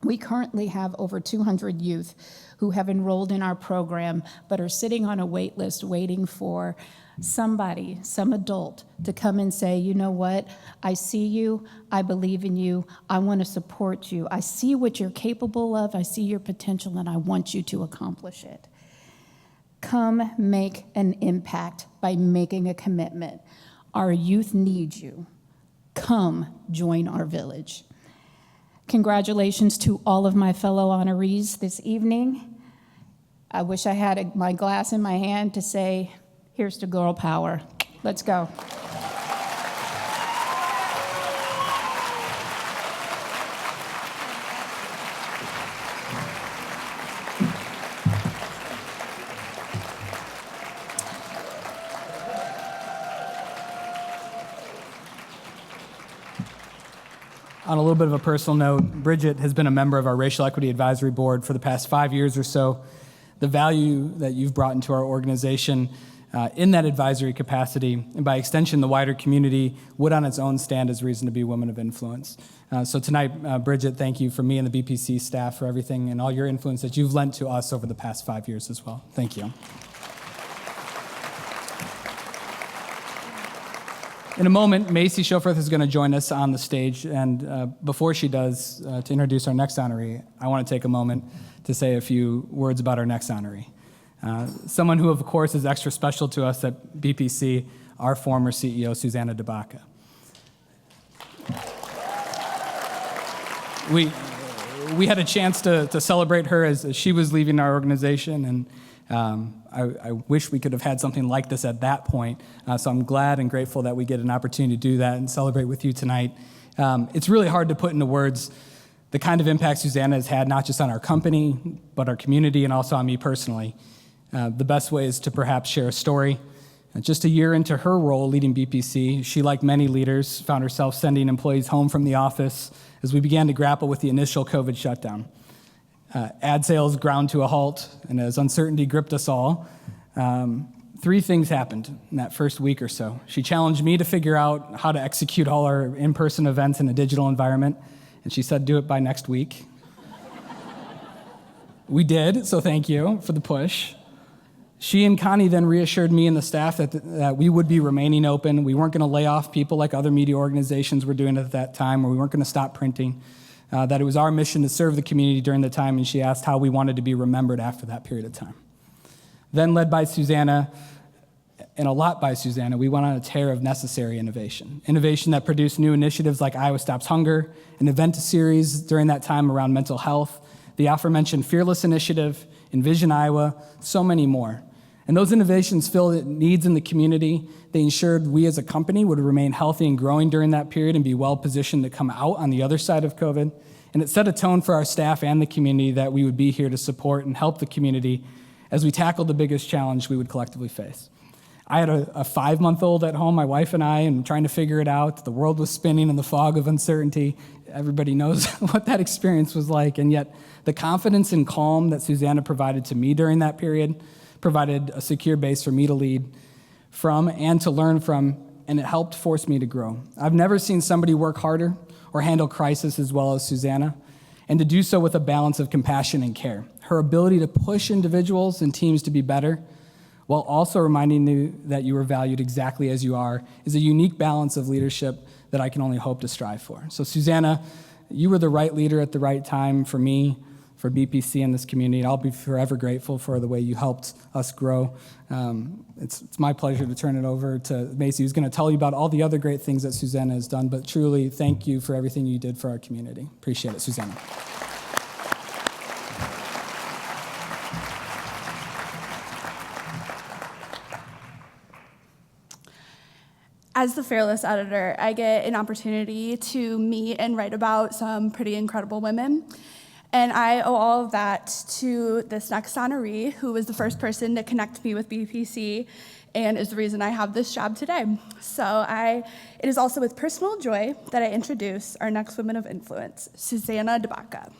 We currently have over 200 youth who have enrolled in our program but are sitting on a wait list waiting for somebody, some adult, to come and say, you know what, I see you, I believe in you, I want to support you, I see what you're capable of, I see your potential, and I want you to accomplish it. Come make an impact by making a commitment. Our youth need you. Come join our village. Congratulations to all of my fellow honorees this evening. I wish I had my glass in my hand to say, here's to girl power. Let's go. On a little bit of a personal note, Bridget has been a member of our Racial Equity Advisory Board for the past 5 years or so. The value that you've brought into our organization in that advisory capacity, and by extension the wider community, would on its own stand as reason to be women of influence. So tonight, Bridget, thank you from me and the BPC staff for everything and all your influence that you've lent to us over the past 5 years as well. Thank you. In a moment, Macy Schofield is going to join us on the stage, and before she does, to introduce our next honoree, I want to take a moment to say a few words about our next honoree. Someone who, of course, is extra special to us at BPC, our former CEO, Susanna DeBaca. We had a chance to celebrate her as she was leaving our organization, and I wish we could have had something like this at that point, so I'm glad and grateful that we get an opportunity to do that and celebrate with you tonight. It's really hard to put into words the kind of impact Susanna has had, not just on our company, but our community and also on me personally. The best way is to perhaps share a story. Just a year into her role leading BPC, she, like many leaders, found herself sending employees home from the office as we began to grapple with the initial COVID shutdown. Ad sales ground to a halt, and as uncertainty gripped us all, 3 things happened in that first week or so. She challenged me to figure out how to execute all our in-person events in a digital environment, and she said, do it by next week. We did, so thank you for the push. She and Connie then reassured me and the staff that we would be remaining open. We weren't going to lay off people like other media organizations were doing at that time, or we weren't going to stop printing. That it was our mission to serve the community during the time, and she asked how we wanted to be remembered after that period of time. Then, led by Susanna, and a lot by Susanna, we went on a tear of necessary innovation. Innovation that produced new initiatives like Iowa Stops Hunger, an event series during that time around mental health, the aforementioned Fearless Initiative, Envision Iowa, so many more. And those innovations filled needs in the community. They ensured we as a company would remain healthy and growing during that period and be well positioned to come out on the other side of COVID. And it set a tone for our staff and the community that we would be here to support and help the community as we tackled the biggest challenge we would collectively face. I had a 5-month-old at home, my wife and I, and trying to figure it out. The world was spinning in the fog of uncertainty. Everybody knows what that experience was like. And yet the confidence and calm that Susanna provided to me during that period provided a secure base for me to lead from and to learn from, and it helped force me to grow. I've never seen somebody work harder or handle crisis as well as Susanna, and to do so with a balance of compassion and care. Her ability to push individuals and teams to be better, while also reminding you that you are valued exactly as you are, is a unique balance of leadership that I can only hope to strive for. So Susanna, you were the right leader at the right time for me, for BPC and this community, and I'll be forever grateful for the way you helped us grow. It's my pleasure to turn it over to Macy, who's going to tell you about all the other great things that Susanna has done, but truly, thank you for everything you did for our community. Appreciate it, Susanna. As the Fearless editor, I get an opportunity to meet and write about some pretty incredible women. And I owe all of that to this next honoree, who was the first person to connect me with BPC and is the reason I have this job today. It is also with personal joy that I introduce our next woman of influence, Susanna DeBaca.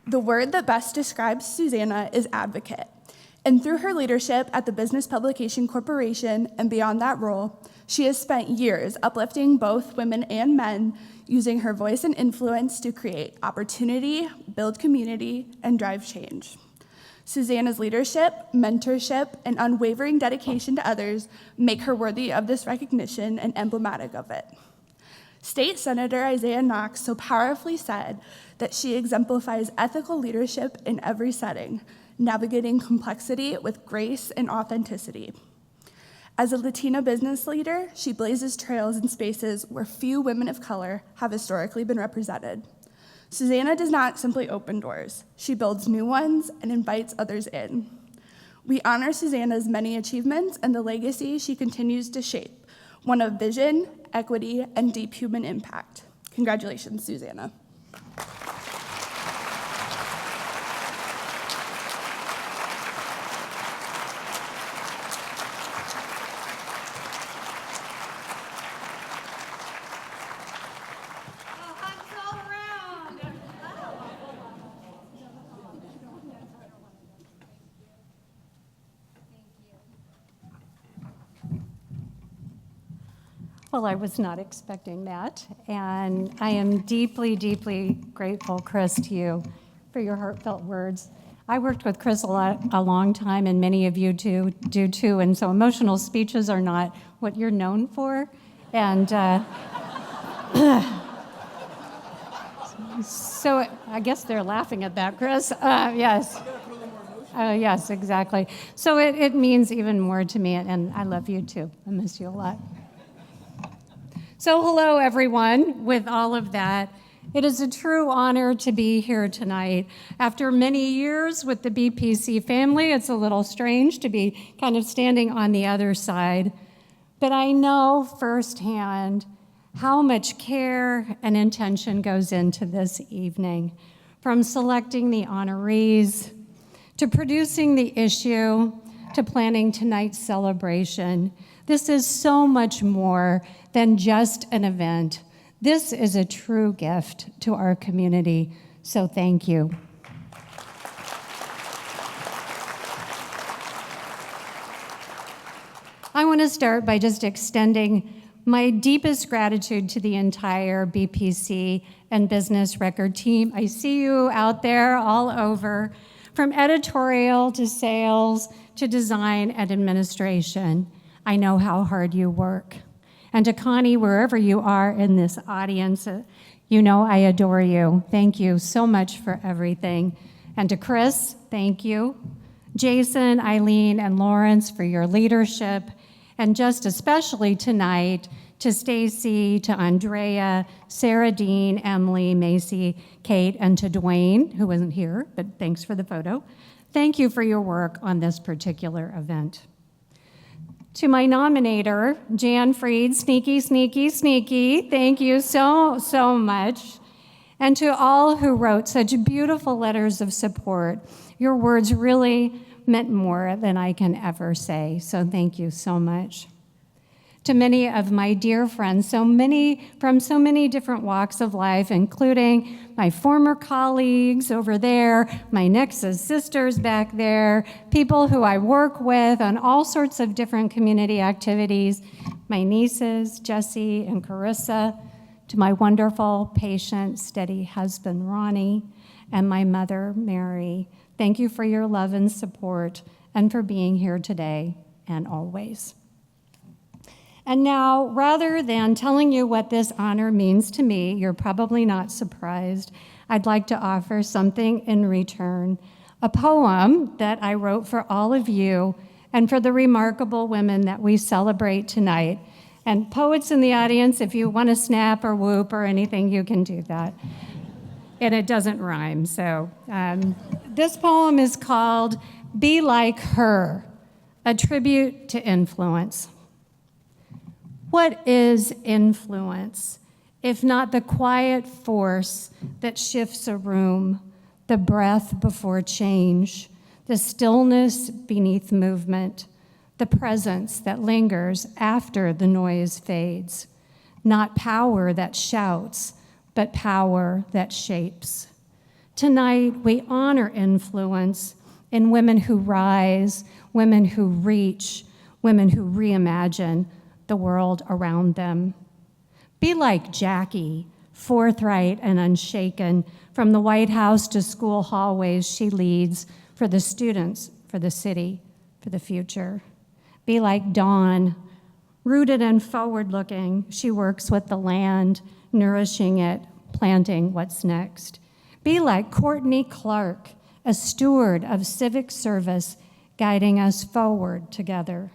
The word that best describes Susanna is advocate. And through her leadership at the Business Publication Corporation and beyond that role, she has spent years uplifting both women and men, using her voice and influence to create opportunity, build community, and drive change. Susanna's leadership, mentorship, and unwavering dedication to others make her worthy of this recognition and emblematic of it. State Senator Isaiah Knox so powerfully said that she exemplifies ethical leadership in every setting, navigating complexity with grace and authenticity. As a Latina business leader, she blazes trails in spaces where few women of color have historically been represented. Susanna does not simply open doors. She builds new ones and invites others in. We honor Susanna's many achievements and the legacy she continues to shape, one of vision, equity, and deep human impact. Congratulations, Susanna. Well, I was not expecting that, and I am deeply, deeply grateful, Chris, to you for your heartfelt words. I worked with Chris a long time, and many of you do too, and so emotional speeches are not what you're known for, and so I guess they're laughing at that, Chris. Yes. Yes, exactly. So it means even more to me, and I love you too. I miss you a lot. So hello, everyone. With all of that, it is a true honor to be here tonight. After many years with the BPC family, it's a little strange to be kind of standing on the other side, but I know firsthand how much care and intention goes into this evening, from selecting the honorees, to producing the issue, to planning tonight's celebration. This is so much more than just an event. This is a true gift to our community, so thank you. I want to start by just extending my deepest gratitude to the entire BPC and Business Record team. I see you out there all over, from editorial to sales to design and administration. I know how hard you work. And to Connie, wherever you are in this audience, you know I adore you. Thank you so much for everything. And to Chris, thank you. Jason, Eileen, and Lawrence for your leadership. And just especially tonight, to Stacy, to Andrea, Sarah Dean, Emily, Macy, Kate, and to Dwayne, who isn't here, but thanks for the photo. Thank you for your work on this particular event. To my nominator, Jan Fried, sneaky, sneaky, sneaky, thank you so, so much. And to all who wrote such beautiful letters of support, your words really meant more than I can ever say, so thank you so much. To many of my dear friends, from so many different walks of life, including my former colleagues over there, my Nexus sisters back there, people who I work with on all sorts of different community activities, my nieces, Jessie and Carissa, to my wonderful, patient, steady husband, Ronnie, and my mother, Mary. Thank you for your love and support and for being here today and always. And now, rather than telling you what this honor means to me, you're probably not surprised, I'd like to offer something in return, a poem that I wrote for all of you and for the remarkable women that we celebrate tonight. And poets in the audience, if you want to snap or whoop or anything, you can do that. And it doesn't rhyme, so. This poem is called Be Like Her, a tribute to influence. What is influence, if not the quiet force that shifts a room, the breath before change, the stillness beneath movement, the presence that lingers after the noise fades? Not power that shouts, but power that shapes. Tonight, we honor influence in women who rise, women who reach, women who reimagine the world around them. Be like Jackie, forthright and unshaken. From the White House to school hallways, she leads for the students, for the city, for the future. Be like Dawn, rooted and forward-looking. She works with the land, nourishing it, planting what's next. Be like Courtney Clark, a steward of civic service, guiding us forward together.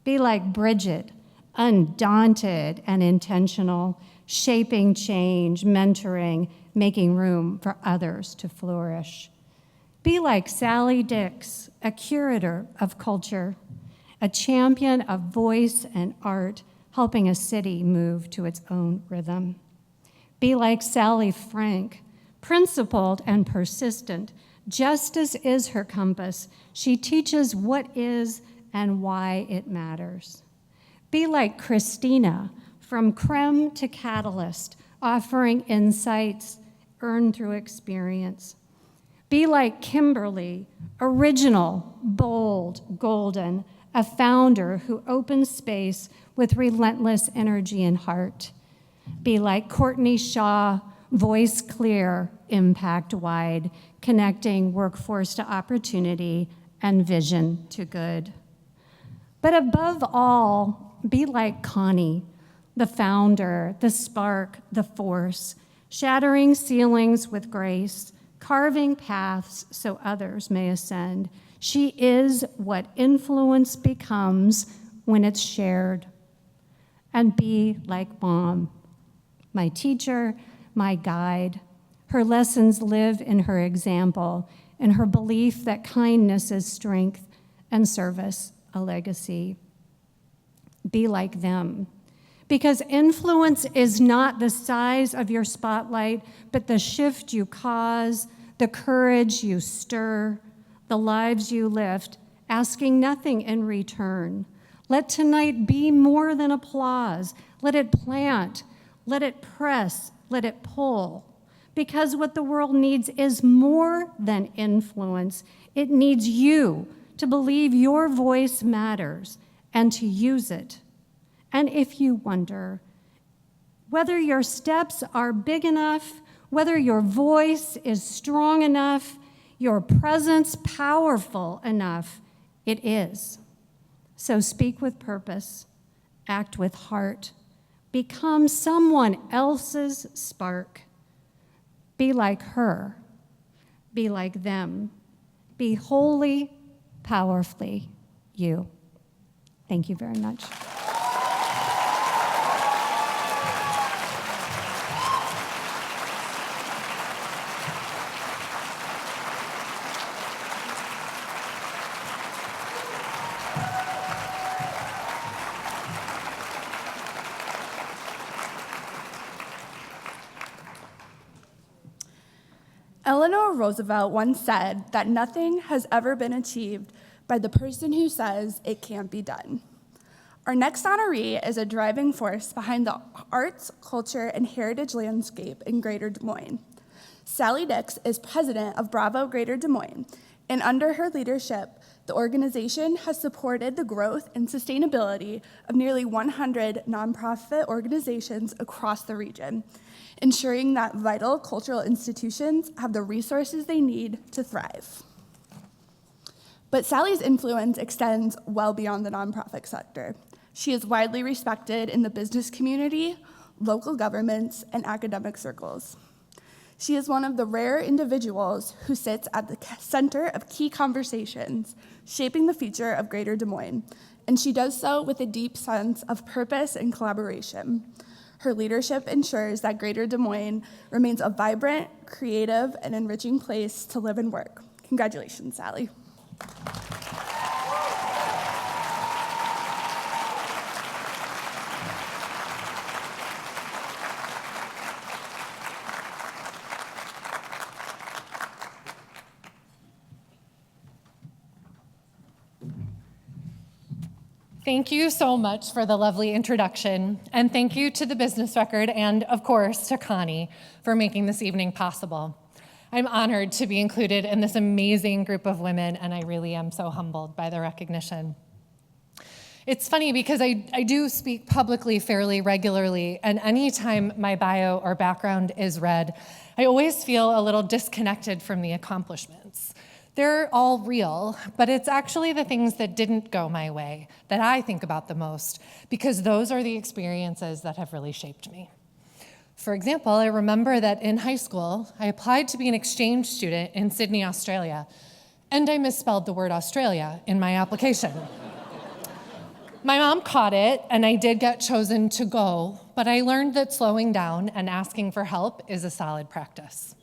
Be like Bridget, undaunted and intentional, shaping change, mentoring, making room for others to flourish. Be like Sally Dix, a curator of culture, a champion of voice and art, helping a city move to its own rhythm. Be like Sally Frank, principled and persistent. Justice is her compass. She teaches what is and why it matters. Be like Christina, from creme to catalyst, offering insights earned through experience. Be like Kimberly, original, bold, golden, a founder who opens space with relentless energy and heart. Be like Courtney Shaw, voice clear, impact wide, connecting workforce to opportunity and vision to good. But above all, be like Connie, the founder, the spark, the force, shattering ceilings with grace, carving paths so others may ascend. She is what influence becomes when it's shared. And be like Mom, my teacher, my guide. Her lessons live in her example, in her belief that kindness is strength and service a legacy. Be like them. Because influence is not the size of your spotlight, but the shift you cause, the courage you stir, the lives you lift, asking nothing in return. Let tonight be more than applause. Let it plant, let it press, let it pull. Because what the world needs is more than influence. It needs you to believe your voice matters and to use it. And if you wonder whether your steps are big enough, whether your voice is strong enough, your presence powerful enough, it is. So speak with purpose, act with heart, become someone else's spark. Be like her, be like them, be wholly, powerfully you. Thank you very much. Eleanor Roosevelt once said that nothing has ever been achieved by the person who says it can't be done. Our next honoree is a driving force behind the arts, culture, and heritage landscape in Greater Des Moines. Sally Dix is president of Bravo Greater Des Moines, and under her leadership, the organization has supported the growth and sustainability of nearly 100 nonprofit organizations across the region, ensuring that vital cultural institutions have the resources they need to thrive. But Sally's influence extends well beyond the nonprofit sector. She is widely respected in the business community, local governments, and academic circles. She is one of the rare individuals who sits at the center of key conversations shaping the future of Greater Des Moines, and she does so with a deep sense of purpose and collaboration. Her leadership ensures that Greater Des Moines remains a vibrant, creative, and enriching place to live and work. Congratulations, Sally. Thank you so much for the lovely introduction, and thank you to the Business Record and, of course, to Connie for making this evening possible. I'm honored to be included in this amazing group of women, and I really am so humbled by the recognition. It's funny because I do speak publicly fairly regularly, and anytime my bio or background is read, I always feel a little disconnected from the accomplishments. They're all real, but it's actually the things that didn't go my way that I think about the most, because those are the experiences that have really shaped me. For example, I remember that in high school, I applied to be an exchange student in Sydney, Australia, and I misspelled the word Australia in my application. My mom caught it, and I did get chosen to go, but I learned that slowing down and asking for help is a solid practice.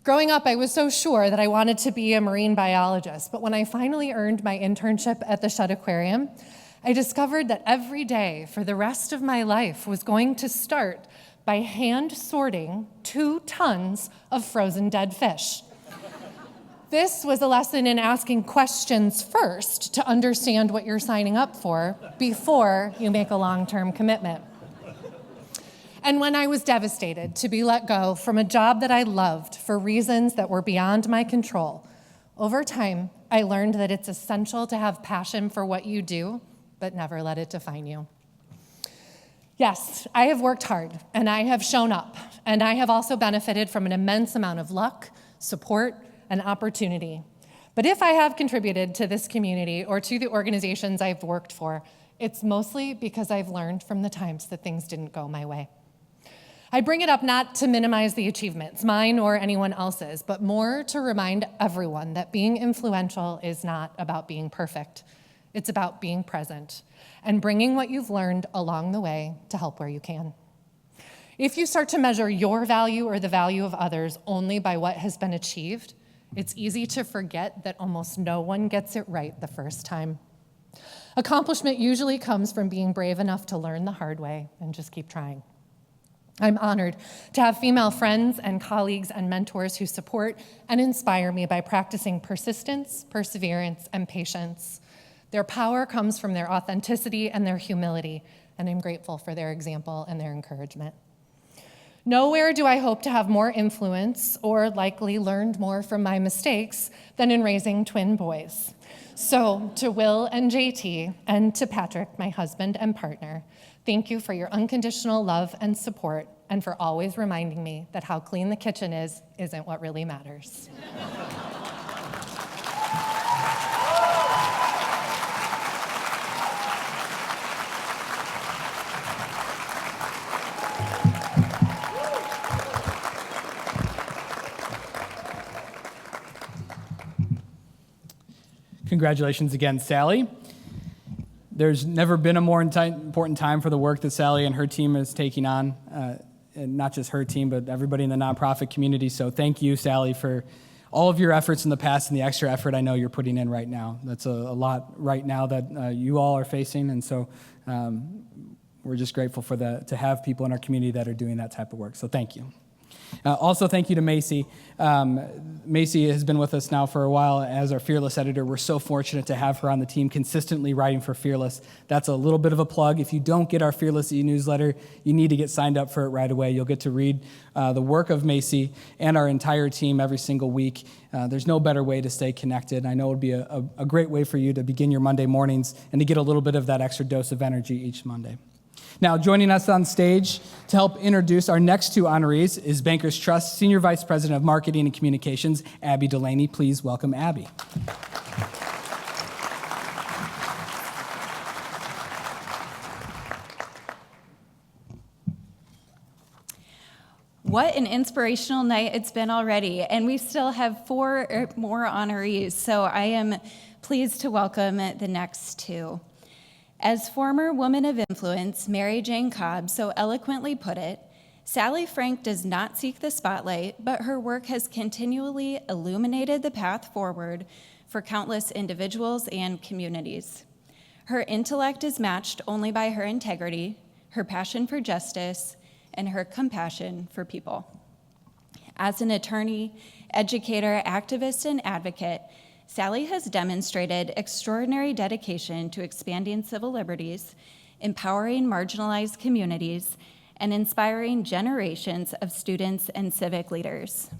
Growing up, I was so sure that I wanted to be a marine biologist, but when I finally earned my internship at the Shedd Aquarium, I discovered that every day for the rest of my life was going to start by hand sorting 2 tons of frozen dead fish. This was a lesson in asking questions first to understand what you're signing up for before you make a long-term commitment. And when I was devastated to be let go from a job that I loved for reasons that were beyond my control, over time, I learned that it's essential to have passion for what you do, but never let it define you. Yes, I have worked hard, and I have shown up, and I have also benefited from an immense amount of luck, support, and opportunity. But if I have contributed to this community or to the organizations I've worked for, it's mostly because I've learned from the times that things didn't go my way. I bring it up not to minimize the achievements, mine or anyone else's, but more to remind everyone that being influential is not about being perfect. It's about being present and bringing what you've learned along the way to help where you can. If you start to measure your value or the value of others only by what has been achieved, it's easy to forget that almost no one gets it right the first time. Accomplishment usually comes from being brave enough to learn the hard way and just keep trying. I'm honored to have female friends and colleagues and mentors who support and inspire me by practicing persistence, perseverance, and patience. Their power comes from their authenticity and their humility, and I'm grateful for their example and their encouragement. Nowhere do I hope to have more influence or likely learned more from my mistakes than in raising twin boys. So to Will and JT and to Patrick, my husband and partner, thank you for your unconditional love and support and for always reminding me that how clean the kitchen isn't what really matters. Congratulations again, Sally. There's never been a more important time for the work that Sally and her team is taking on, and not just her team, but everybody in the nonprofit community. So thank you, Sally, for all of your efforts in the past and the extra effort I know you're putting in right now. That's a lot right now that you all are facing, and so we're just grateful for to have people in our community that are doing that type of work. So thank you. Also, thank you to Macy. Macy has been with us now for a while as our Fearless editor. We're so fortunate to have her on the team consistently writing for Fearless. That's a little bit of a plug. If you don't get our Fearless e-newsletter, you need to get signed up for it right away. You'll get to read the work of Macy and our entire team every single week. There's no better way to stay connected. I know it would be a great way for you to begin your Monday mornings and to get a little bit of that extra dose of energy each Monday. Now, joining us on stage to help introduce our next 2 honorees is Bankers Trust Senior Vice President of Marketing and Communications, Abby Delaney. Please welcome Abby. What an inspirational night it's been already, and we still have 4 more honorees, so I am pleased to welcome the next 2. As former woman of influence Mary Jane Cobb so eloquently put it, Sally Frank does not seek the spotlight, but her work has continually illuminated the path forward for countless individuals and communities. Her intellect is matched only by her integrity, her passion for justice, and her compassion for people. As an attorney, educator, activist, and advocate, Sally has demonstrated extraordinary dedication to expanding civil liberties, empowering marginalized communities, and inspiring generations of students and civic leaders.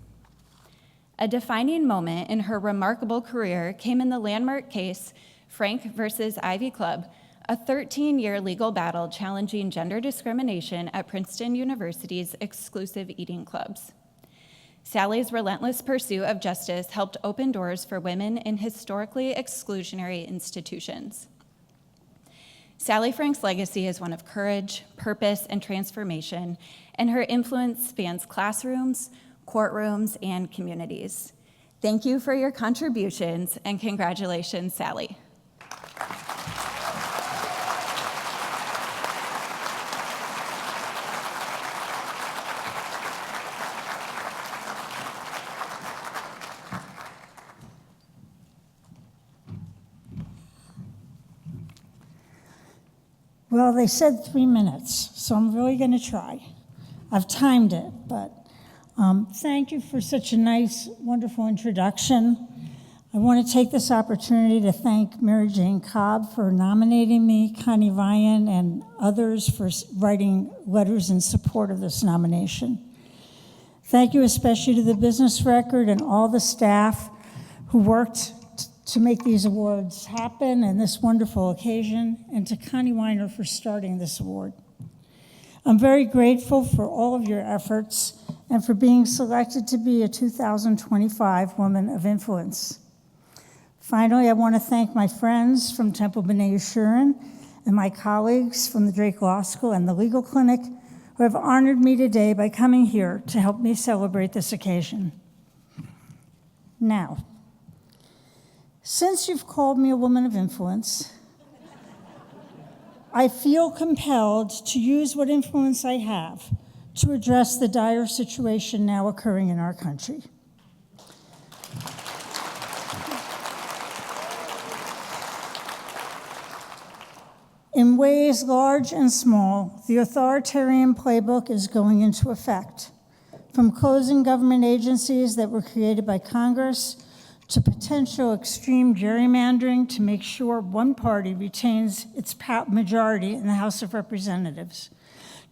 A defining moment in her remarkable career came in the landmark case Frank versus Ivy Club, a 13-year legal battle challenging gender discrimination at Princeton University's exclusive eating clubs. Sally's relentless pursuit of justice helped open doors for women in historically exclusionary institutions. Sally Frank's legacy is one of courage, purpose, and transformation, and her influence spans classrooms, courtrooms, and communities. Thank you for your contributions, and congratulations, Sally. Well, they said 3 minutes, so I'm really going to try. I've timed it, but thank you for such a nice, wonderful introduction. I want to take this opportunity to thank Mary Jane Cobb for nominating me, Connie Ryan, and others for writing letters in support of this nomination. Thank you especially to the Business Record and all the staff who worked to make these awards happen and this wonderful occasion, and to Connie Weiner for starting this award. I'm very grateful for all of your efforts and for being selected to be a 2025 Woman of Influence. Finally, I want to thank my friends from Temple B'nai Yeshurun and my colleagues from the Drake Law School and the Legal Clinic who have honored me today by coming here to help me celebrate this occasion. Now, since you've called me a woman of influence, I feel compelled to use what influence I have to address the dire situation now occurring in our country. In ways large and small, the authoritarian playbook is going into effect, from closing government agencies that were created by Congress to potential extreme gerrymandering to make sure one party retains its majority in the House of Representatives,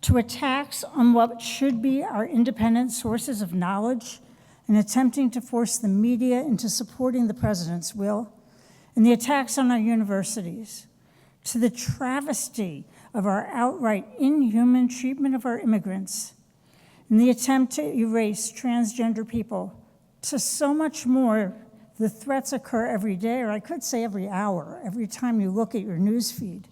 to attacks on what should be our independent sources of knowledge and attempting to force the media into supporting the president's will, and the attacks on our universities, to the travesty of our outright inhuman treatment of our immigrants, and the attempt to erase transgender people, to so much more. The threats occur every day, or I could say every hour, every time you look at your news feed.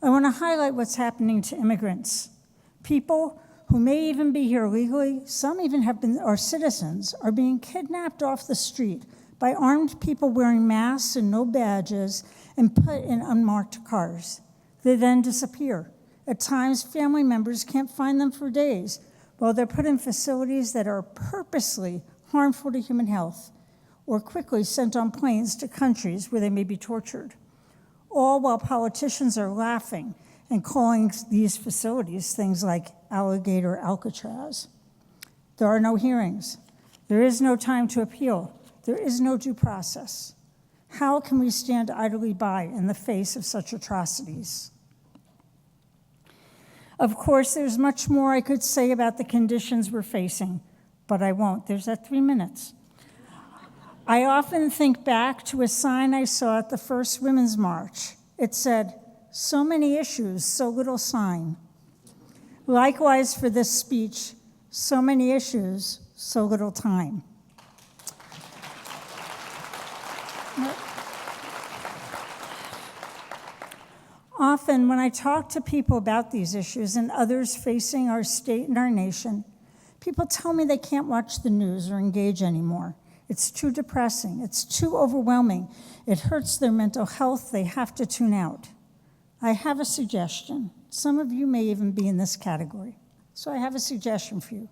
I want to highlight what's happening to immigrants. People who may even be here legally, some even are citizens, are being kidnapped off the street by armed people wearing masks and no badges and put in unmarked cars. They then disappear. At times, family members can't find them for days, while they're put in facilities that are purposely harmful to human health, or quickly sent on planes to countries where they may be tortured, all while politicians are laughing and calling these facilities things like Alligator Alcatraz. There are no hearings. There is no time to appeal. There is no due process. How can we stand idly by in the face of such atrocities? Of course, there's much more I could say about the conditions we're facing, but I won't. There's that 3 minutes. I often think back to a sign I saw at the first Women's March. It said, "So many issues, so little sign." Likewise for this speech, so many issues, so little time. Often when I talk to people about these issues and others facing our state and our nation, people tell me they can't watch the news or engage anymore. It's too depressing. It's too overwhelming. It hurts their mental health. They have to tune out. I have a suggestion. Some of you may even be in this category. So I have a suggestion for you.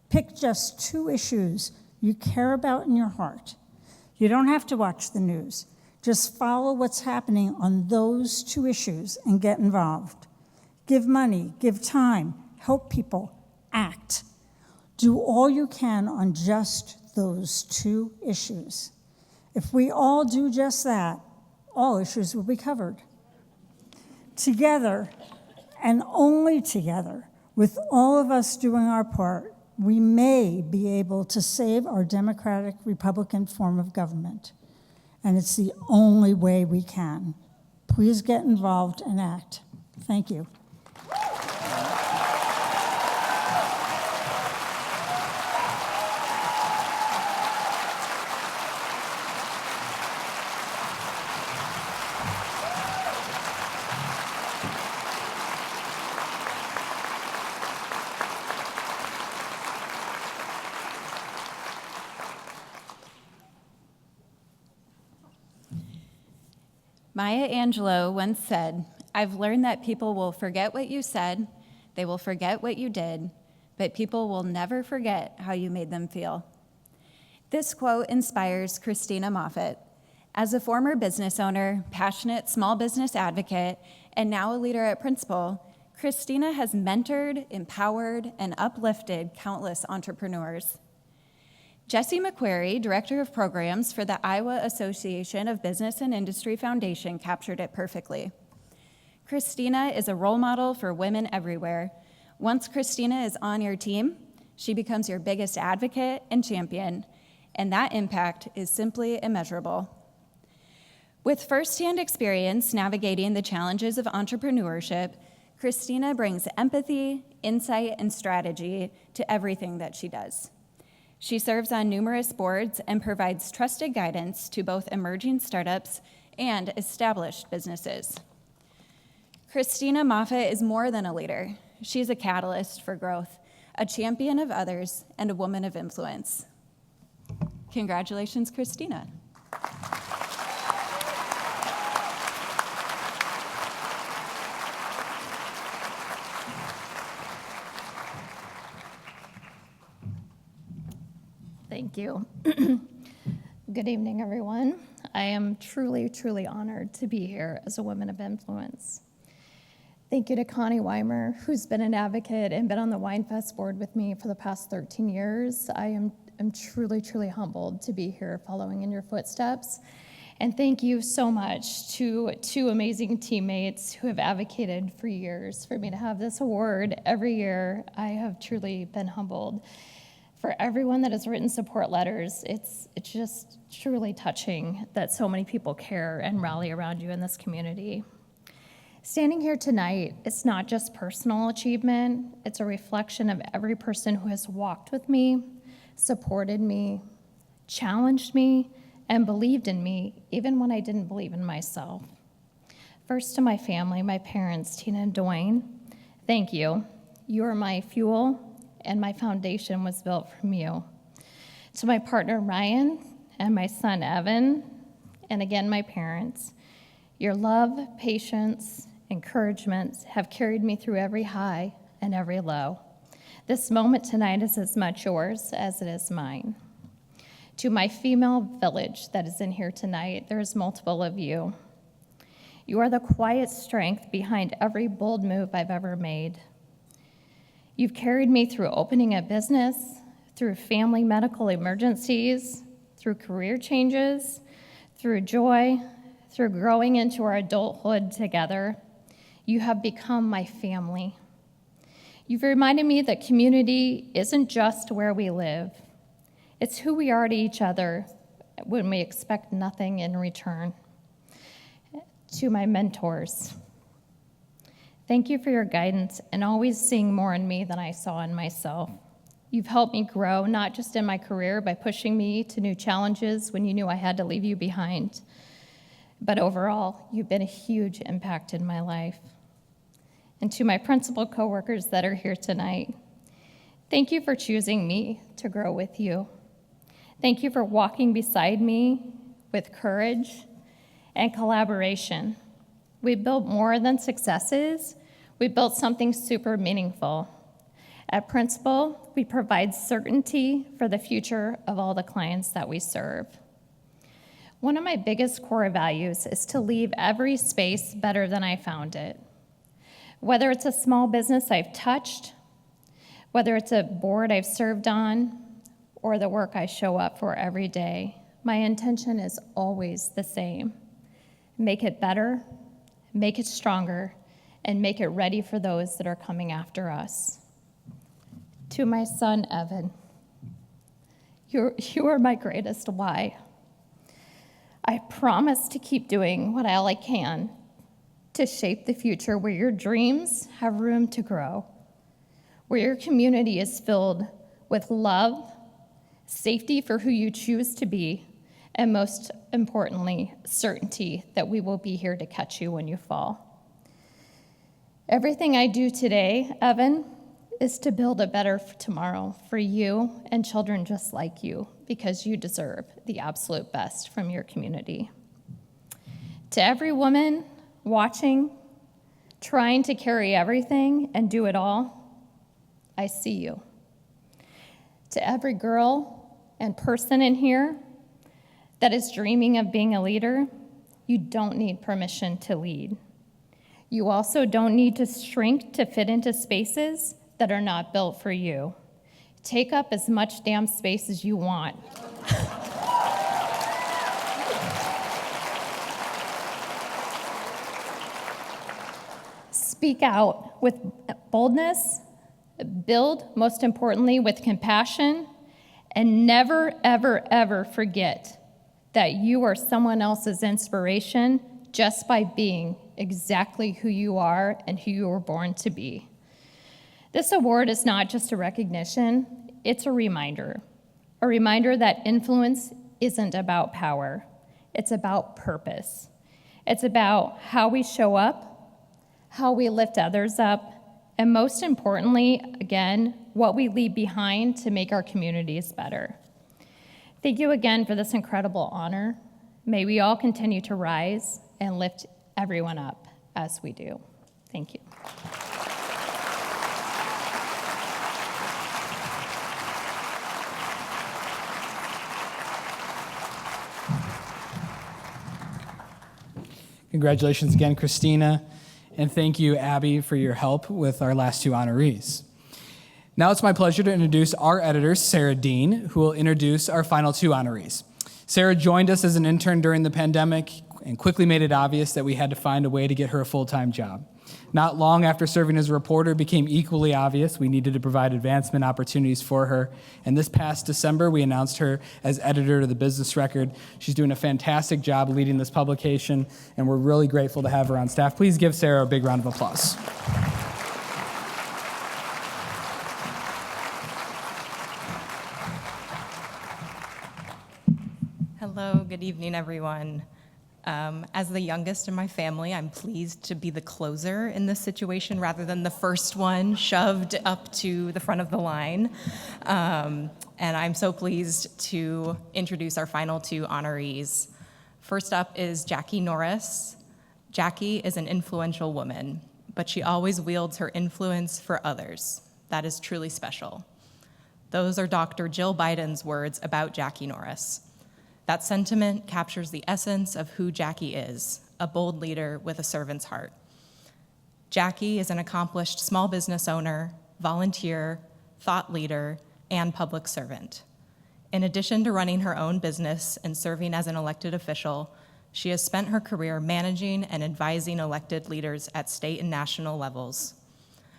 Pick just 2 issues you care about in your heart. You don't have to watch the news. Just follow what's happening on those 2 issues and get involved. Give money, give time, help people, act. Do all you can on just those 2 issues. If we all do just that, all issues will be covered. Together, and only together, with all of us doing our part, we may be able to save our democratic Republican form of government. And it's the only way we can. Please get involved and act. Thank you. Maya Angelou once said, "I've learned that people will forget what you said, they will forget what you did, but people will never forget how you made them feel." This quote inspires Christina Moffett. As a former business owner, passionate small business advocate, and now a leader at Principal, Christina has mentored, empowered, and uplifted countless entrepreneurs. Jessie McQuarrie, Director of Programs for the Iowa Association of Business and Industry Foundation, captured it perfectly. Christina is a role model for women everywhere. Once Christina is on your team, she becomes your biggest advocate and champion, and that impact is simply immeasurable. With firsthand experience navigating the challenges of entrepreneurship, Christina brings empathy, insight, and strategy to everything that she does. She serves on numerous boards and provides trusted guidance to both emerging startups and established businesses. Christina Moffett is more than a leader. She's a catalyst for growth, a champion of others, and a woman of influence. Congratulations, Christina. Thank you. Good evening, everyone. I am truly, truly honored to be here as a woman of influence. Thank you to Connie Weimer, who's been an advocate and been on the WineFest board with me for the past 13 years. I am truly, truly humbled to be here following in your footsteps. And thank you so much to two amazing teammates who have advocated for years for me to have this award every year. I have truly been humbled. For everyone that has written support letters, it's just truly touching that so many people care and rally around you in this community. Standing here tonight, it's not just personal achievement, it's a reflection of every person who has walked with me, supported me, challenged me, and believed in me, even when I didn't believe in myself. First to my family, my parents, Tina and Dwayne, thank you. You are my fuel, and my foundation was built from you. To my partner, Ryan, and my son, Evan, and again, my parents, your love, patience, encouragement have carried me through every high and every low. This moment tonight is as much yours as it is mine. To my female village that is in here tonight, there's multiple of you. You are the quiet strength behind every bold move I've ever made. You've carried me through opening a business, through family medical emergencies, through career changes, through joy, through growing into our adulthood together. You have become my family. You've reminded me that community isn't just where we live. It's who we are to each other when we expect nothing in return. To my mentors, thank you for your guidance and always seeing more in me than I saw in myself. You've helped me grow, not just in my career by pushing me to new challenges when you knew I had to leave you behind, but overall, you've been a huge impact in my life. And to my principal coworkers that are here tonight, thank you for choosing me to grow with you. Thank you for walking beside me with courage and collaboration. We built more than successes. We built something super meaningful. At Principal, we provide certainty for the future of all the clients that we serve. One of my biggest core values is to leave every space better than I found it. Whether it's a small business I've touched, whether it's a board I've served on, or the work I show up for every day, my intention is always the same: make it better, make it stronger, and make it ready for those that are coming after us. To my son, Evan, you are my greatest why. I promise to keep doing what all I can to shape the future where your dreams have room to grow, where your community is filled with love, safety for who you choose to be, and most importantly, certainty that we will be here to catch you when you fall. Everything I do today, Evan, is to build a better tomorrow for you and children just like you, because you deserve the absolute best from your community. To every woman watching, trying to carry everything and do it all, I see you. To every girl and person in here that is dreaming of being a leader, you don't need permission to lead. You also don't need to shrink to fit into spaces that are not built for you. Take up as much damn space as you want. Speak out with boldness, build, most importantly, with compassion, and never, ever, ever forget that you are someone else's inspiration just by being exactly who you are and who you were born to be. This award is not just a recognition, it's a reminder that influence isn't about power, it's about purpose. It's about how we show up, how we lift others up, and most importantly, again, what we leave behind to make our communities better. Thank you again for this incredible honor. May we all continue to rise and lift everyone up as we do. Thank you. Congratulations again, Christina, and thank you, Abby, for your help with our last two honorees. Now it's my pleasure to introduce our editor, Sarah Dean, who will introduce our final two honorees. Sarah joined us as an intern during the pandemic and quickly made it obvious that we had to find a way to get her a full-time job. Not long after serving as a reporter, it became equally obvious we needed to provide advancement opportunities for her. And this past December, we announced her as editor to the Business Record. She's doing a fantastic job leading this publication, and we're really grateful to have her on staff. Please give Sarah a big round of applause. Hello, good evening, everyone. As the youngest in my family, I'm pleased to be the closer in this situation rather than the first one shoved up to the front of the line. And I'm so pleased to introduce our final two honorees. First up is Jackie Norris. Jackie is an influential woman, but she always wields her influence for others. That is truly special. Those are Dr. Jill Biden's words about Jackie Norris. That sentiment captures the essence of who Jackie is, a bold leader with a servant's heart. Jackie is an accomplished small business owner, volunteer, thought leader, and public servant. In addition to running her own business and serving as an elected official, she has spent her career managing and advising elected leaders at state and national levels.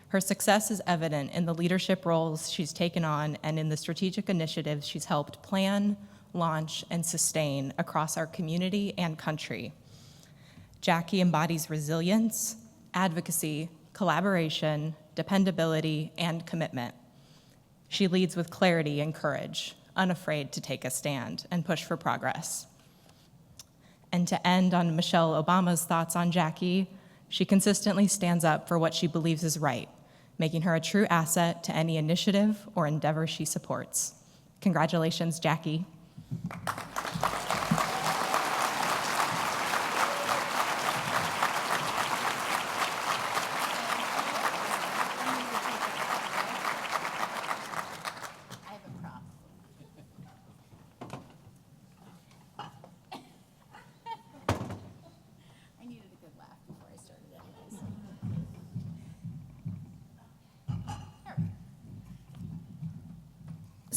Her success is evident in the leadership roles she's taken on and in the strategic initiatives she's helped plan, launch, and sustain across our community and country. Jackie embodies resilience, advocacy, collaboration, dependability, and commitment. She leads with clarity and courage, unafraid to take a stand and push for progress. And to end on Michelle Obama's thoughts on Jackie, she consistently stands up for what she believes is right, making her a true asset to any initiative or endeavor she supports. Congratulations, Jackie.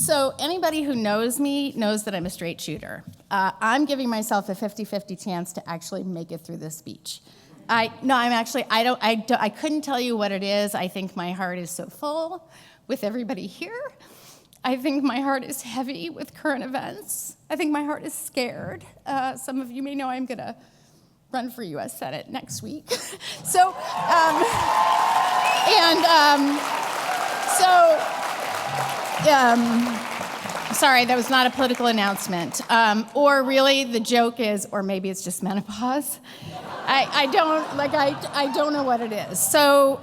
So anybody who knows me knows that I'm a straight shooter. I'm giving myself a 50-50 chance to actually make it through this speech. I couldn't tell you what it is. I think my heart is so full with everybody here. I think my heart is heavy with current events. I think my heart is scared. Some of you may know I'm gonna run for US Senate next week. Sorry, that was not a political announcement. Or really, the joke is, or maybe it's just menopause. I don't know what it is. So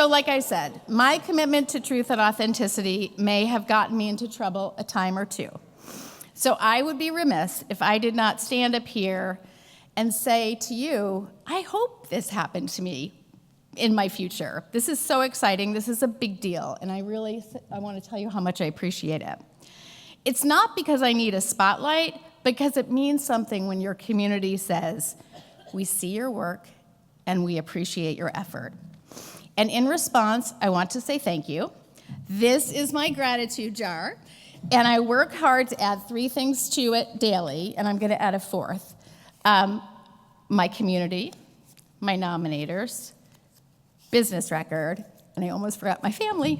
like I said, my commitment to truth and authenticity may have gotten me into trouble a time or two. So I would be remiss if I did not stand up here and say to you, I hope this happened to me in my future. This is so exciting. This is a big deal. And I want to tell you how much I appreciate it. It's not because I need a spotlight, because it means something when your community says, we see your work and we appreciate your effort. And in response, I want to say thank you. This is my gratitude jar, and I work hard to add 3 things to it daily, and I'm going to add a 4th. My community, my nominators, business record, and I almost forgot my family.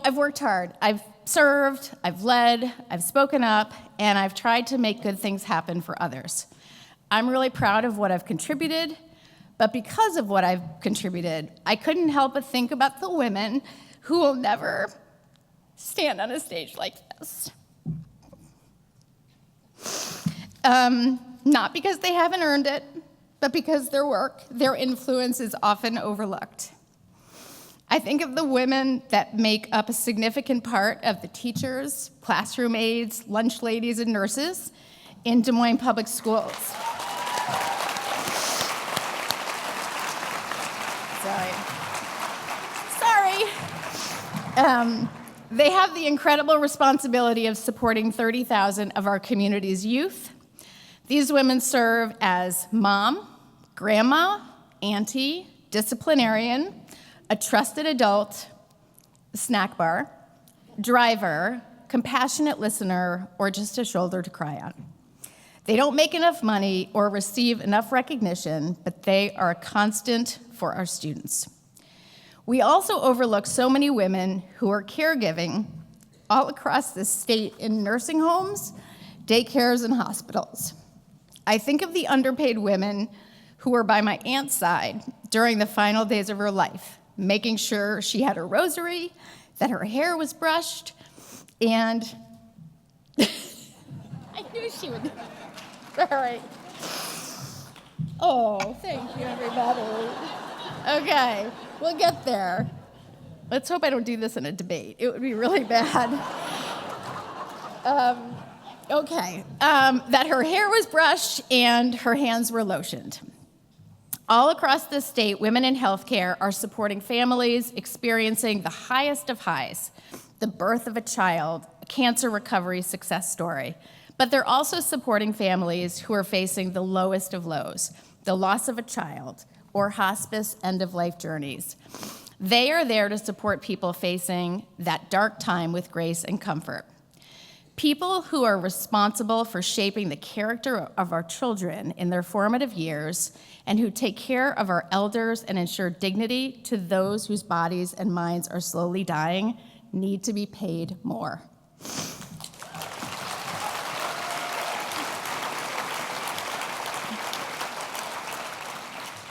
I've worked hard. I've served, I've led, I've spoken up, and I've tried to make good things happen for others. I'm really proud of what I've contributed, but because of what I've contributed, I couldn't help but think about the women who will never stand on a stage like this. Not because they haven't earned it, but because their work, their influence is often overlooked. I think of the women that make up a significant part of the teachers, classroom aides, lunch ladies, and nurses in Des Moines Public Schools. Sorry. They have the incredible responsibility of supporting 30,000 of our community's youth. These women serve as mom, grandma, auntie, disciplinarian, a trusted adult, a snack bar, driver, compassionate listener, or just a shoulder to cry on. They don't make enough money or receive enough recognition, but they are a constant for our students. We also overlook so many women who are caregiving all across this state in nursing homes, daycares, and hospitals. I think of the underpaid women who were by my aunt's side during the final days of her life, making sure she had her rosary, that her hair was brushed, and I knew she would. All right. Oh, thank you, everybody. Okay, we'll get there. Let's hope I don't do this in a debate. It would be really bad. That her hair was brushed and her hands were lotioned. All across the state, women in healthcare are supporting families experiencing the highest of highs, the birth of a child, a cancer recovery success story. But they're also supporting families who are facing the lowest of lows, the loss of a child, or hospice end-of-life journeys. They are there to support people facing that dark time with grace and comfort. People who are responsible for shaping the character of our children in their formative years and who take care of our elders and ensure dignity to those whose bodies and minds are slowly dying need to be paid more.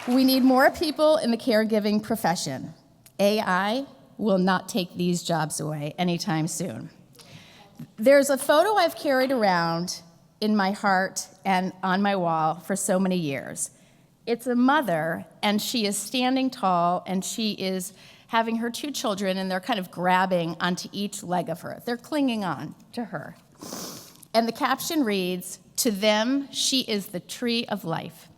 We need more people in the caregiving profession. AI will not take these jobs away anytime soon. There's a photo I've carried around in my heart and on my wall for so many years. It's a mother, and she is standing tall, and she is having her 2 children, and they're kind of grabbing onto each leg of her. They're clinging on to her. And the caption reads, "To them, she is the tree of life."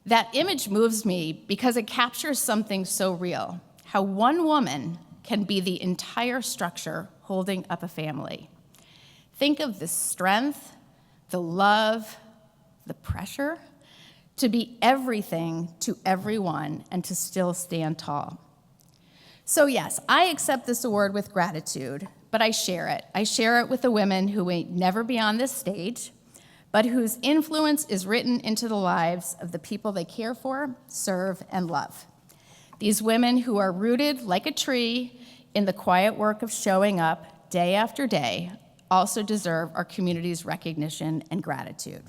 That image moves me because it captures something so real, how one woman can be the entire structure holding up a family. Think of the strength, the love, the pressure to be everything to everyone, and to still stand tall. So yes, I accept this award with gratitude, but I share it. I share it with the women who may never be on this stage, but whose influence is written into the lives of the people they care for, serve, and love. These women who are rooted like a tree in the quiet work of showing up day after day also deserve our community's recognition and gratitude.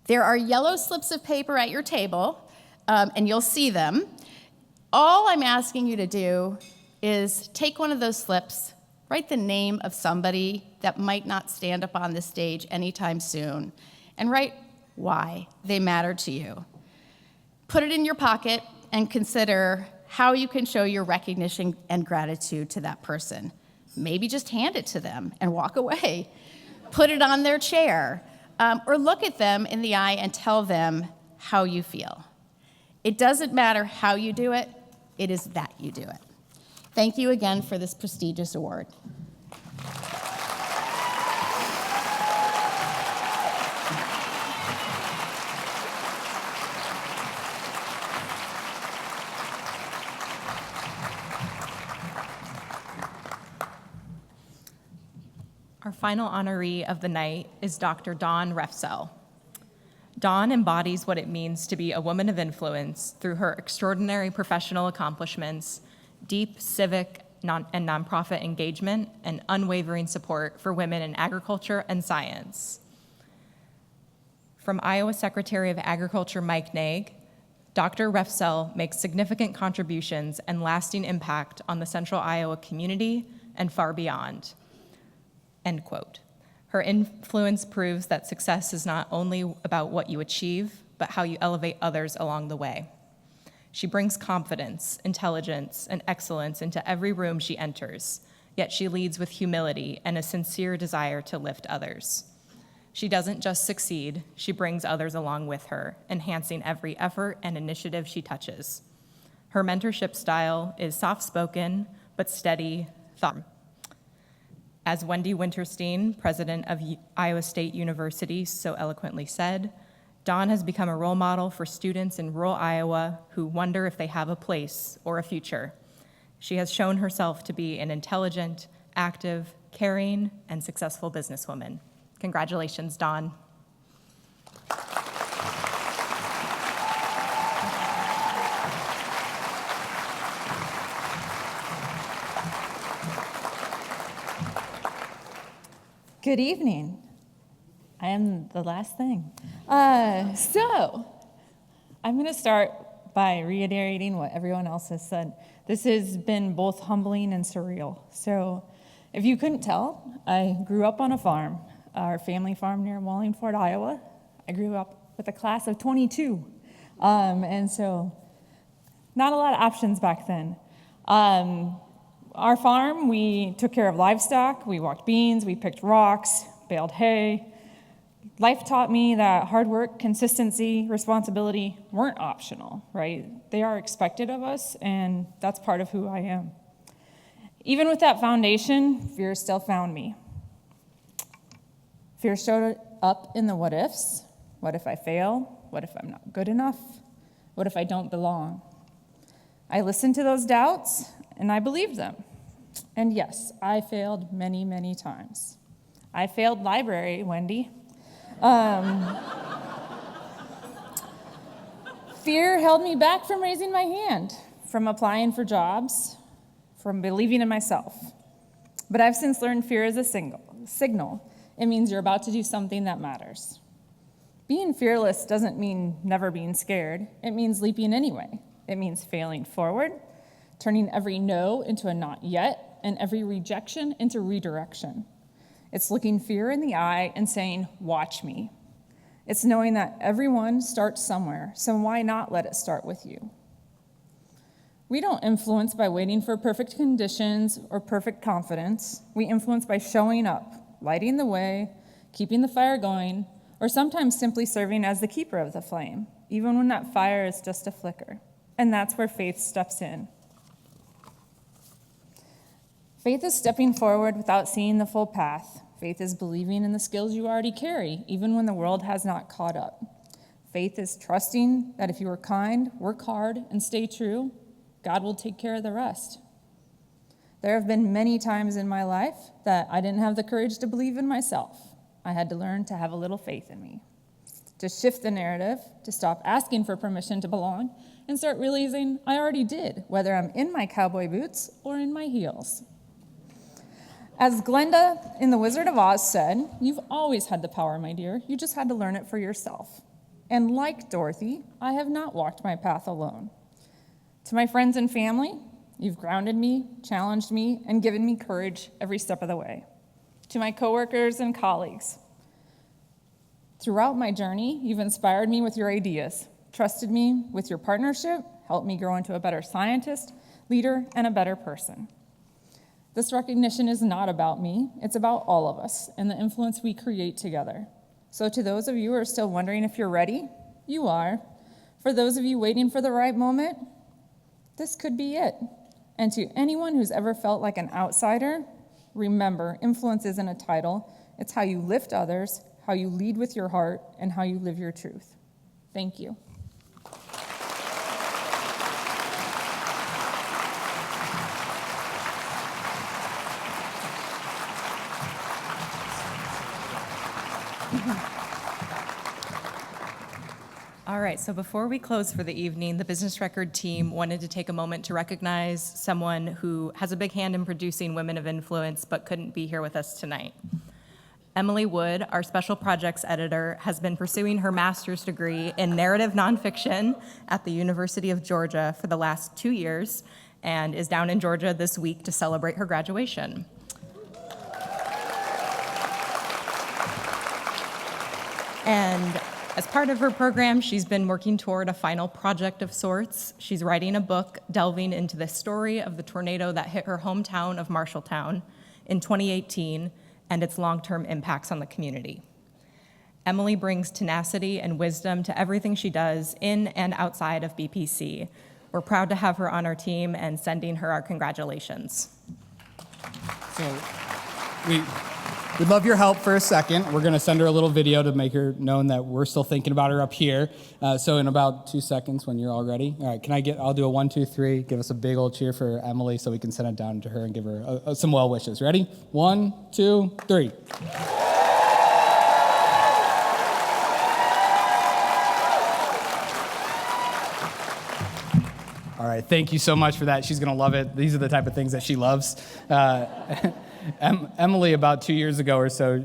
There are yellow slips of paper at your table, and you'll see them. All I'm asking you to do is take one of those slips, write the name of somebody that might not stand up on this stage anytime soon, and write why they matter to you. Put it in your pocket and consider how you can show your recognition and gratitude to that person. Maybe just hand it to them and walk away. Put it on their chair, or look at them in the eye and tell them how you feel. It doesn't matter how you do it, it is that you do it. Thank you again for this prestigious award. Our final honoree of the night is Dr. Dawn Refsell. Dawn embodies what it means to be a woman of influence through her extraordinary professional accomplishments, deep civic and nonprofit engagement, and unwavering support for women in agriculture and science. From Iowa Secretary of Agriculture Mike Naig, Dr. Refsell makes significant contributions and lasting impact on the Central Iowa community and far beyond. End quote. Her influence proves that success is not only about what you achieve, but how you elevate others along the way. She brings confidence, intelligence, and excellence into every room she enters, yet she leads with humility and a sincere desire to lift others. She doesn't just succeed, she brings others along with her, enhancing every effort and initiative she touches. Her mentorship style is soft-spoken, but steady, thoughtful. As Wendy Winterstein, president of Iowa State University, so eloquently said, Dawn has become a role model for students in rural Iowa who wonder if they have a place or a future. She has shown herself to be an intelligent, active, caring, and successful businesswoman. Congratulations, Dawn. Good evening. I am the last thing. So I'm going to start by reiterating what everyone else has said. This has been both humbling and surreal. So if you couldn't tell, I grew up on a farm, our family farm near Wallingford, Iowa. I grew up with a class of 22. And so not a lot of options back then. Our farm, we took care of livestock, we walked beans, we picked rocks, baled hay. Life taught me that hard work, consistency, responsibility weren't optional, right? They are expected of us, and that's part of who I am. Even with that foundation, fear still found me. Fear showed up in the what ifs. What if I fail? What if I'm not good enough? What if I don't belong? I listened to those doubts, and I believed them. And yes, I failed many, many times. I failed library, Wendy. Fear held me back from raising my hand, from applying for jobs, from believing in myself. But I've since learned fear is a signal. It means you're about to do something that matters. Being fearless doesn't mean never being scared. It means leaping anyway. It means failing forward, turning every no into a not yet, and every rejection into redirection. It's looking fear in the eye and saying, watch me. It's knowing that everyone starts somewhere, so why not let it start with you? We don't influence by waiting for perfect conditions or perfect confidence. We influence by showing up, lighting the way, keeping the fire going, or sometimes simply serving as the keeper of the flame, even when that fire is just a flicker. And that's where faith steps in. Faith is stepping forward without seeing the full path. Faith is believing in the skills you already carry, even when the world has not caught up. Faith is trusting that if you are kind, work hard, and stay true, God will take care of the rest. There have been many times in my life that I didn't have the courage to believe in myself. I had to learn to have a little faith in me, to shift the narrative, to stop asking for permission to belong, and start realizing I already did, whether I'm in my cowboy boots or in my heels. As Glenda in The Wizard of Oz said, you've always had the power, my dear. You just had to learn it for yourself. And like Dorothy, I have not walked my path alone. To my friends and family, you've grounded me, challenged me, and given me courage every step of the way. To my coworkers and colleagues, throughout my journey, you've inspired me with your ideas, trusted me with your partnership, helped me grow into a better scientist, leader, and a better person. This recognition is not about me, it's about all of us and the influence we create together. So to those of you who are still wondering if you're ready, you are. For those of you waiting for the right moment, this could be it. And to anyone who's ever felt like an outsider, remember, influence isn't a title. It's how you lift others, how you lead with your heart, and how you live your truth. Thank you. All right, so before we close for the evening, the Business Record team wanted to take a moment to recognize someone who has a big hand in producing Women of Influence but couldn't be here with us tonight. Emily Wood, our special projects editor, has been pursuing her master's degree in narrative nonfiction at the University of Georgia for the last 2 years and is down in Georgia this week to celebrate her graduation. And as part of her program, she's been working toward a final project of sorts. She's writing a book delving into the story of the tornado that hit her hometown of Marshalltown in 2018 and its long-term impacts on the community. Emily brings tenacity and wisdom to everything she does in and outside of BPC. We're proud to have her on our team and sending her our congratulations. So we'd love your help for a second. We're going to send her a little video to make her known that we're still thinking about her up here. So in about 2 seconds when you're all ready. All right, I'll do a 1, 2, 3. Give us a big old cheer for Emily so we can send it down to her and give her some well wishes. Ready? 1, 2, 3. All right, thank you so much for that. She's going to love it. These are the type of things that she loves. Emily, about 2 years ago or so,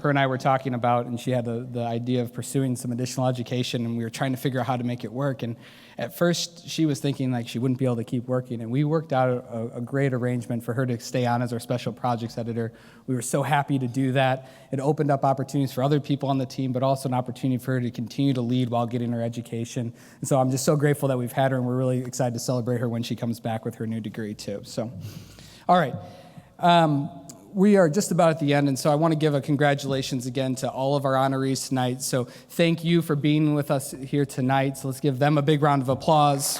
her and I were talking about, and she had the idea of pursuing some additional education, and we were trying to figure out how to make it work. And at first, she was thinking like she wouldn't be able to keep working, and we worked out a great arrangement for her to stay on as our special projects editor. We were so happy to do that. It opened up opportunities for other people on the team, but also an opportunity for her to continue to lead while getting her education. And so I'm just so grateful that we've had her, and we're really excited to celebrate her when she comes back with her new degree too. So, all right. We are just about at the end, and so I want to give a congratulations again to all of our honorees tonight. So thank you for being with us here tonight. So let's give them a big round of applause.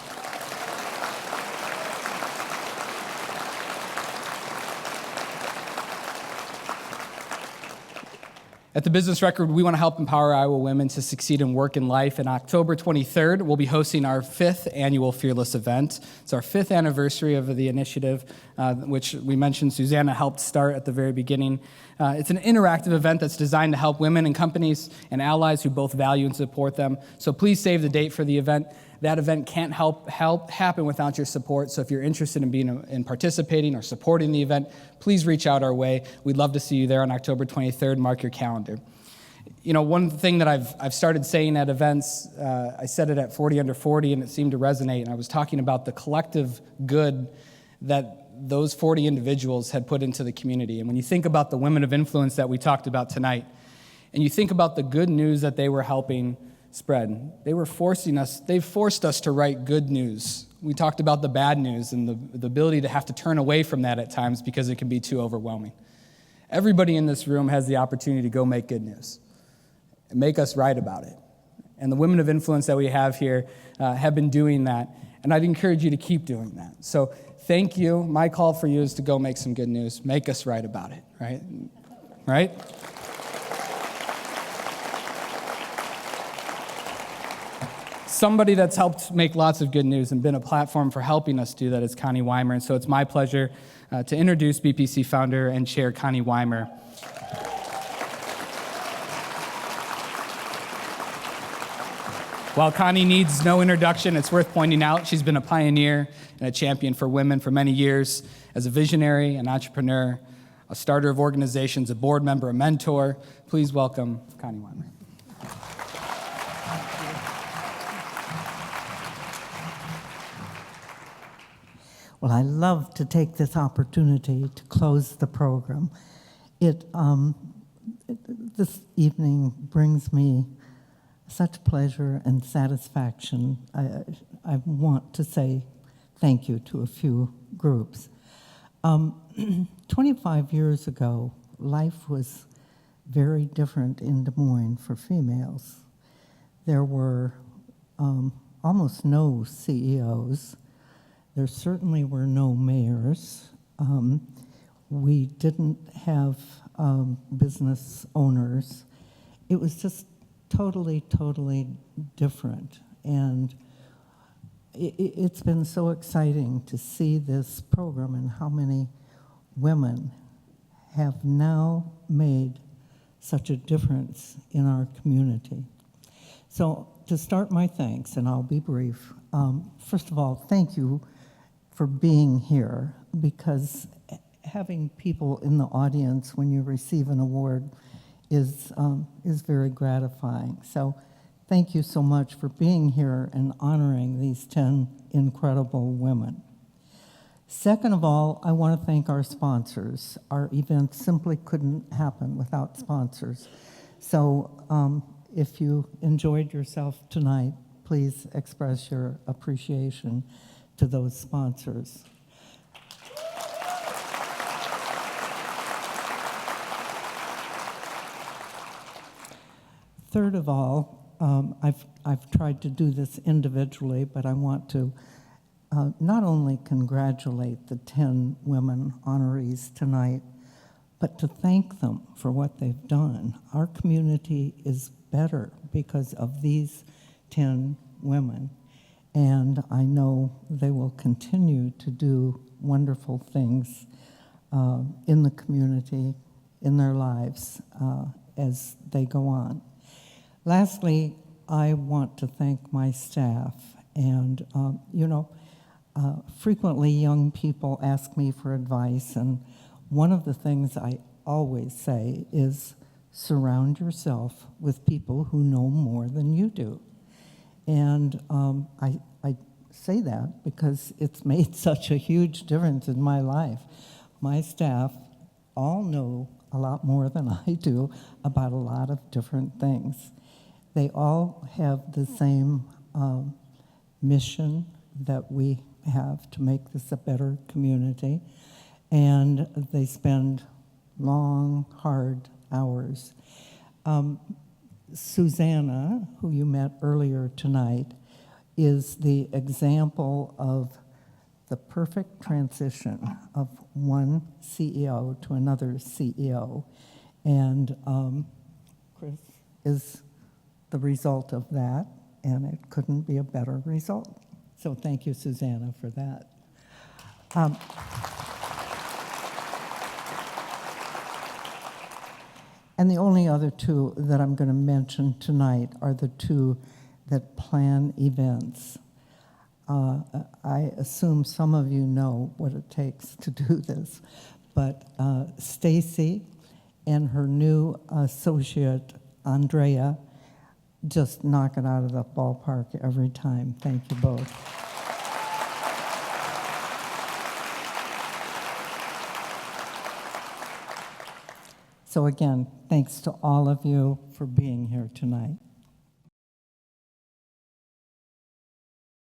At the Business Record, we want to help empower Iowa women to succeed in work and life. And October 23rd, we'll be hosting our 5th annual Fearless event. It's our 5th anniversary of the initiative, which we mentioned Susanna helped start at the very beginning. It's an interactive event that's designed to help women and companies and allies who both value and support them. So please save the date for the event. That event can't help happen without your support. So if you're interested in participating or supporting the event, please reach out our way. We'd love to see you there on October 23rd. Mark your calendar. You know, one thing that I've started saying at events, I said it at 40 Under 40, and it seemed to resonate. And I was talking about the collective good that those 40 individuals had put into the community. And when you think about the women of influence that we talked about tonight, and you think about the good news that they were helping spread, they've forced us to write good news. We talked about the bad news and the ability to have to turn away from that at times because it can be too overwhelming. Everybody in this room has the opportunity to go make good news and make us write about it. And the women of influence that we have here have been doing that, and I'd encourage you to keep doing that. So thank you. My call for you is to go make some good news. Make us write about it, right? Right? Somebody that's helped make lots of good news and been a platform for helping us do that is Connie Weimer. And so it's my pleasure to introduce BPC founder and chair Connie Weimer. While Connie needs no introduction, it's worth pointing out she's been a pioneer and a champion for women for many years as a visionary, an entrepreneur, a starter of organizations, a board member, a mentor. Please welcome Connie Weimer. Well, I love to take this opportunity to close the program. This evening brings me such pleasure and satisfaction. I want to say thank you to a few groups. 25 years ago, life was very different in Des Moines for females. There were almost no CEOs. There certainly were no mayors. We didn't have business owners. It was just totally different. And it's been so exciting to see this program and how many women have now made such a difference in our community. So to start my thanks, and I'll be brief, first of all, thank you for being here, because having people in the audience when you receive an award is very gratifying. So thank you so much for being here and honoring these 10 incredible women. Second of all, I want to thank our sponsors. Our event simply couldn't happen without sponsors. So if you enjoyed yourself tonight, please express your appreciation to those sponsors. Third of all, I've tried to do this individually, but I want to not only congratulate the 10 women honorees tonight, but to thank them for what they've done. Our community is better because of these 10 women, and I know they will continue to do wonderful things in the community, in their lives, as they go on. Lastly, I want to thank my staff. And, frequently young people ask me for advice, and one of the things I always say is surround yourself with people who know more than you do. And I say that because it's made such a huge difference in my life. My staff all know a lot more than I do about a lot of different things. They all have the same mission that we have to make this a better community, and they spend long, hard hours. Susanna, who you met earlier tonight, is the example of the perfect transition of one CEO to another CEO, and Chris is the result of that, and it couldn't be a better result. So thank you, Susanna, for that. And the only other two that I'm going to mention tonight are the two that plan events. I assume some of you know what it takes to do this, but Stacy and her new associate, Andrea, just knock it out of the ballpark every time. Thank you both. So again, thanks to all of you for being here tonight.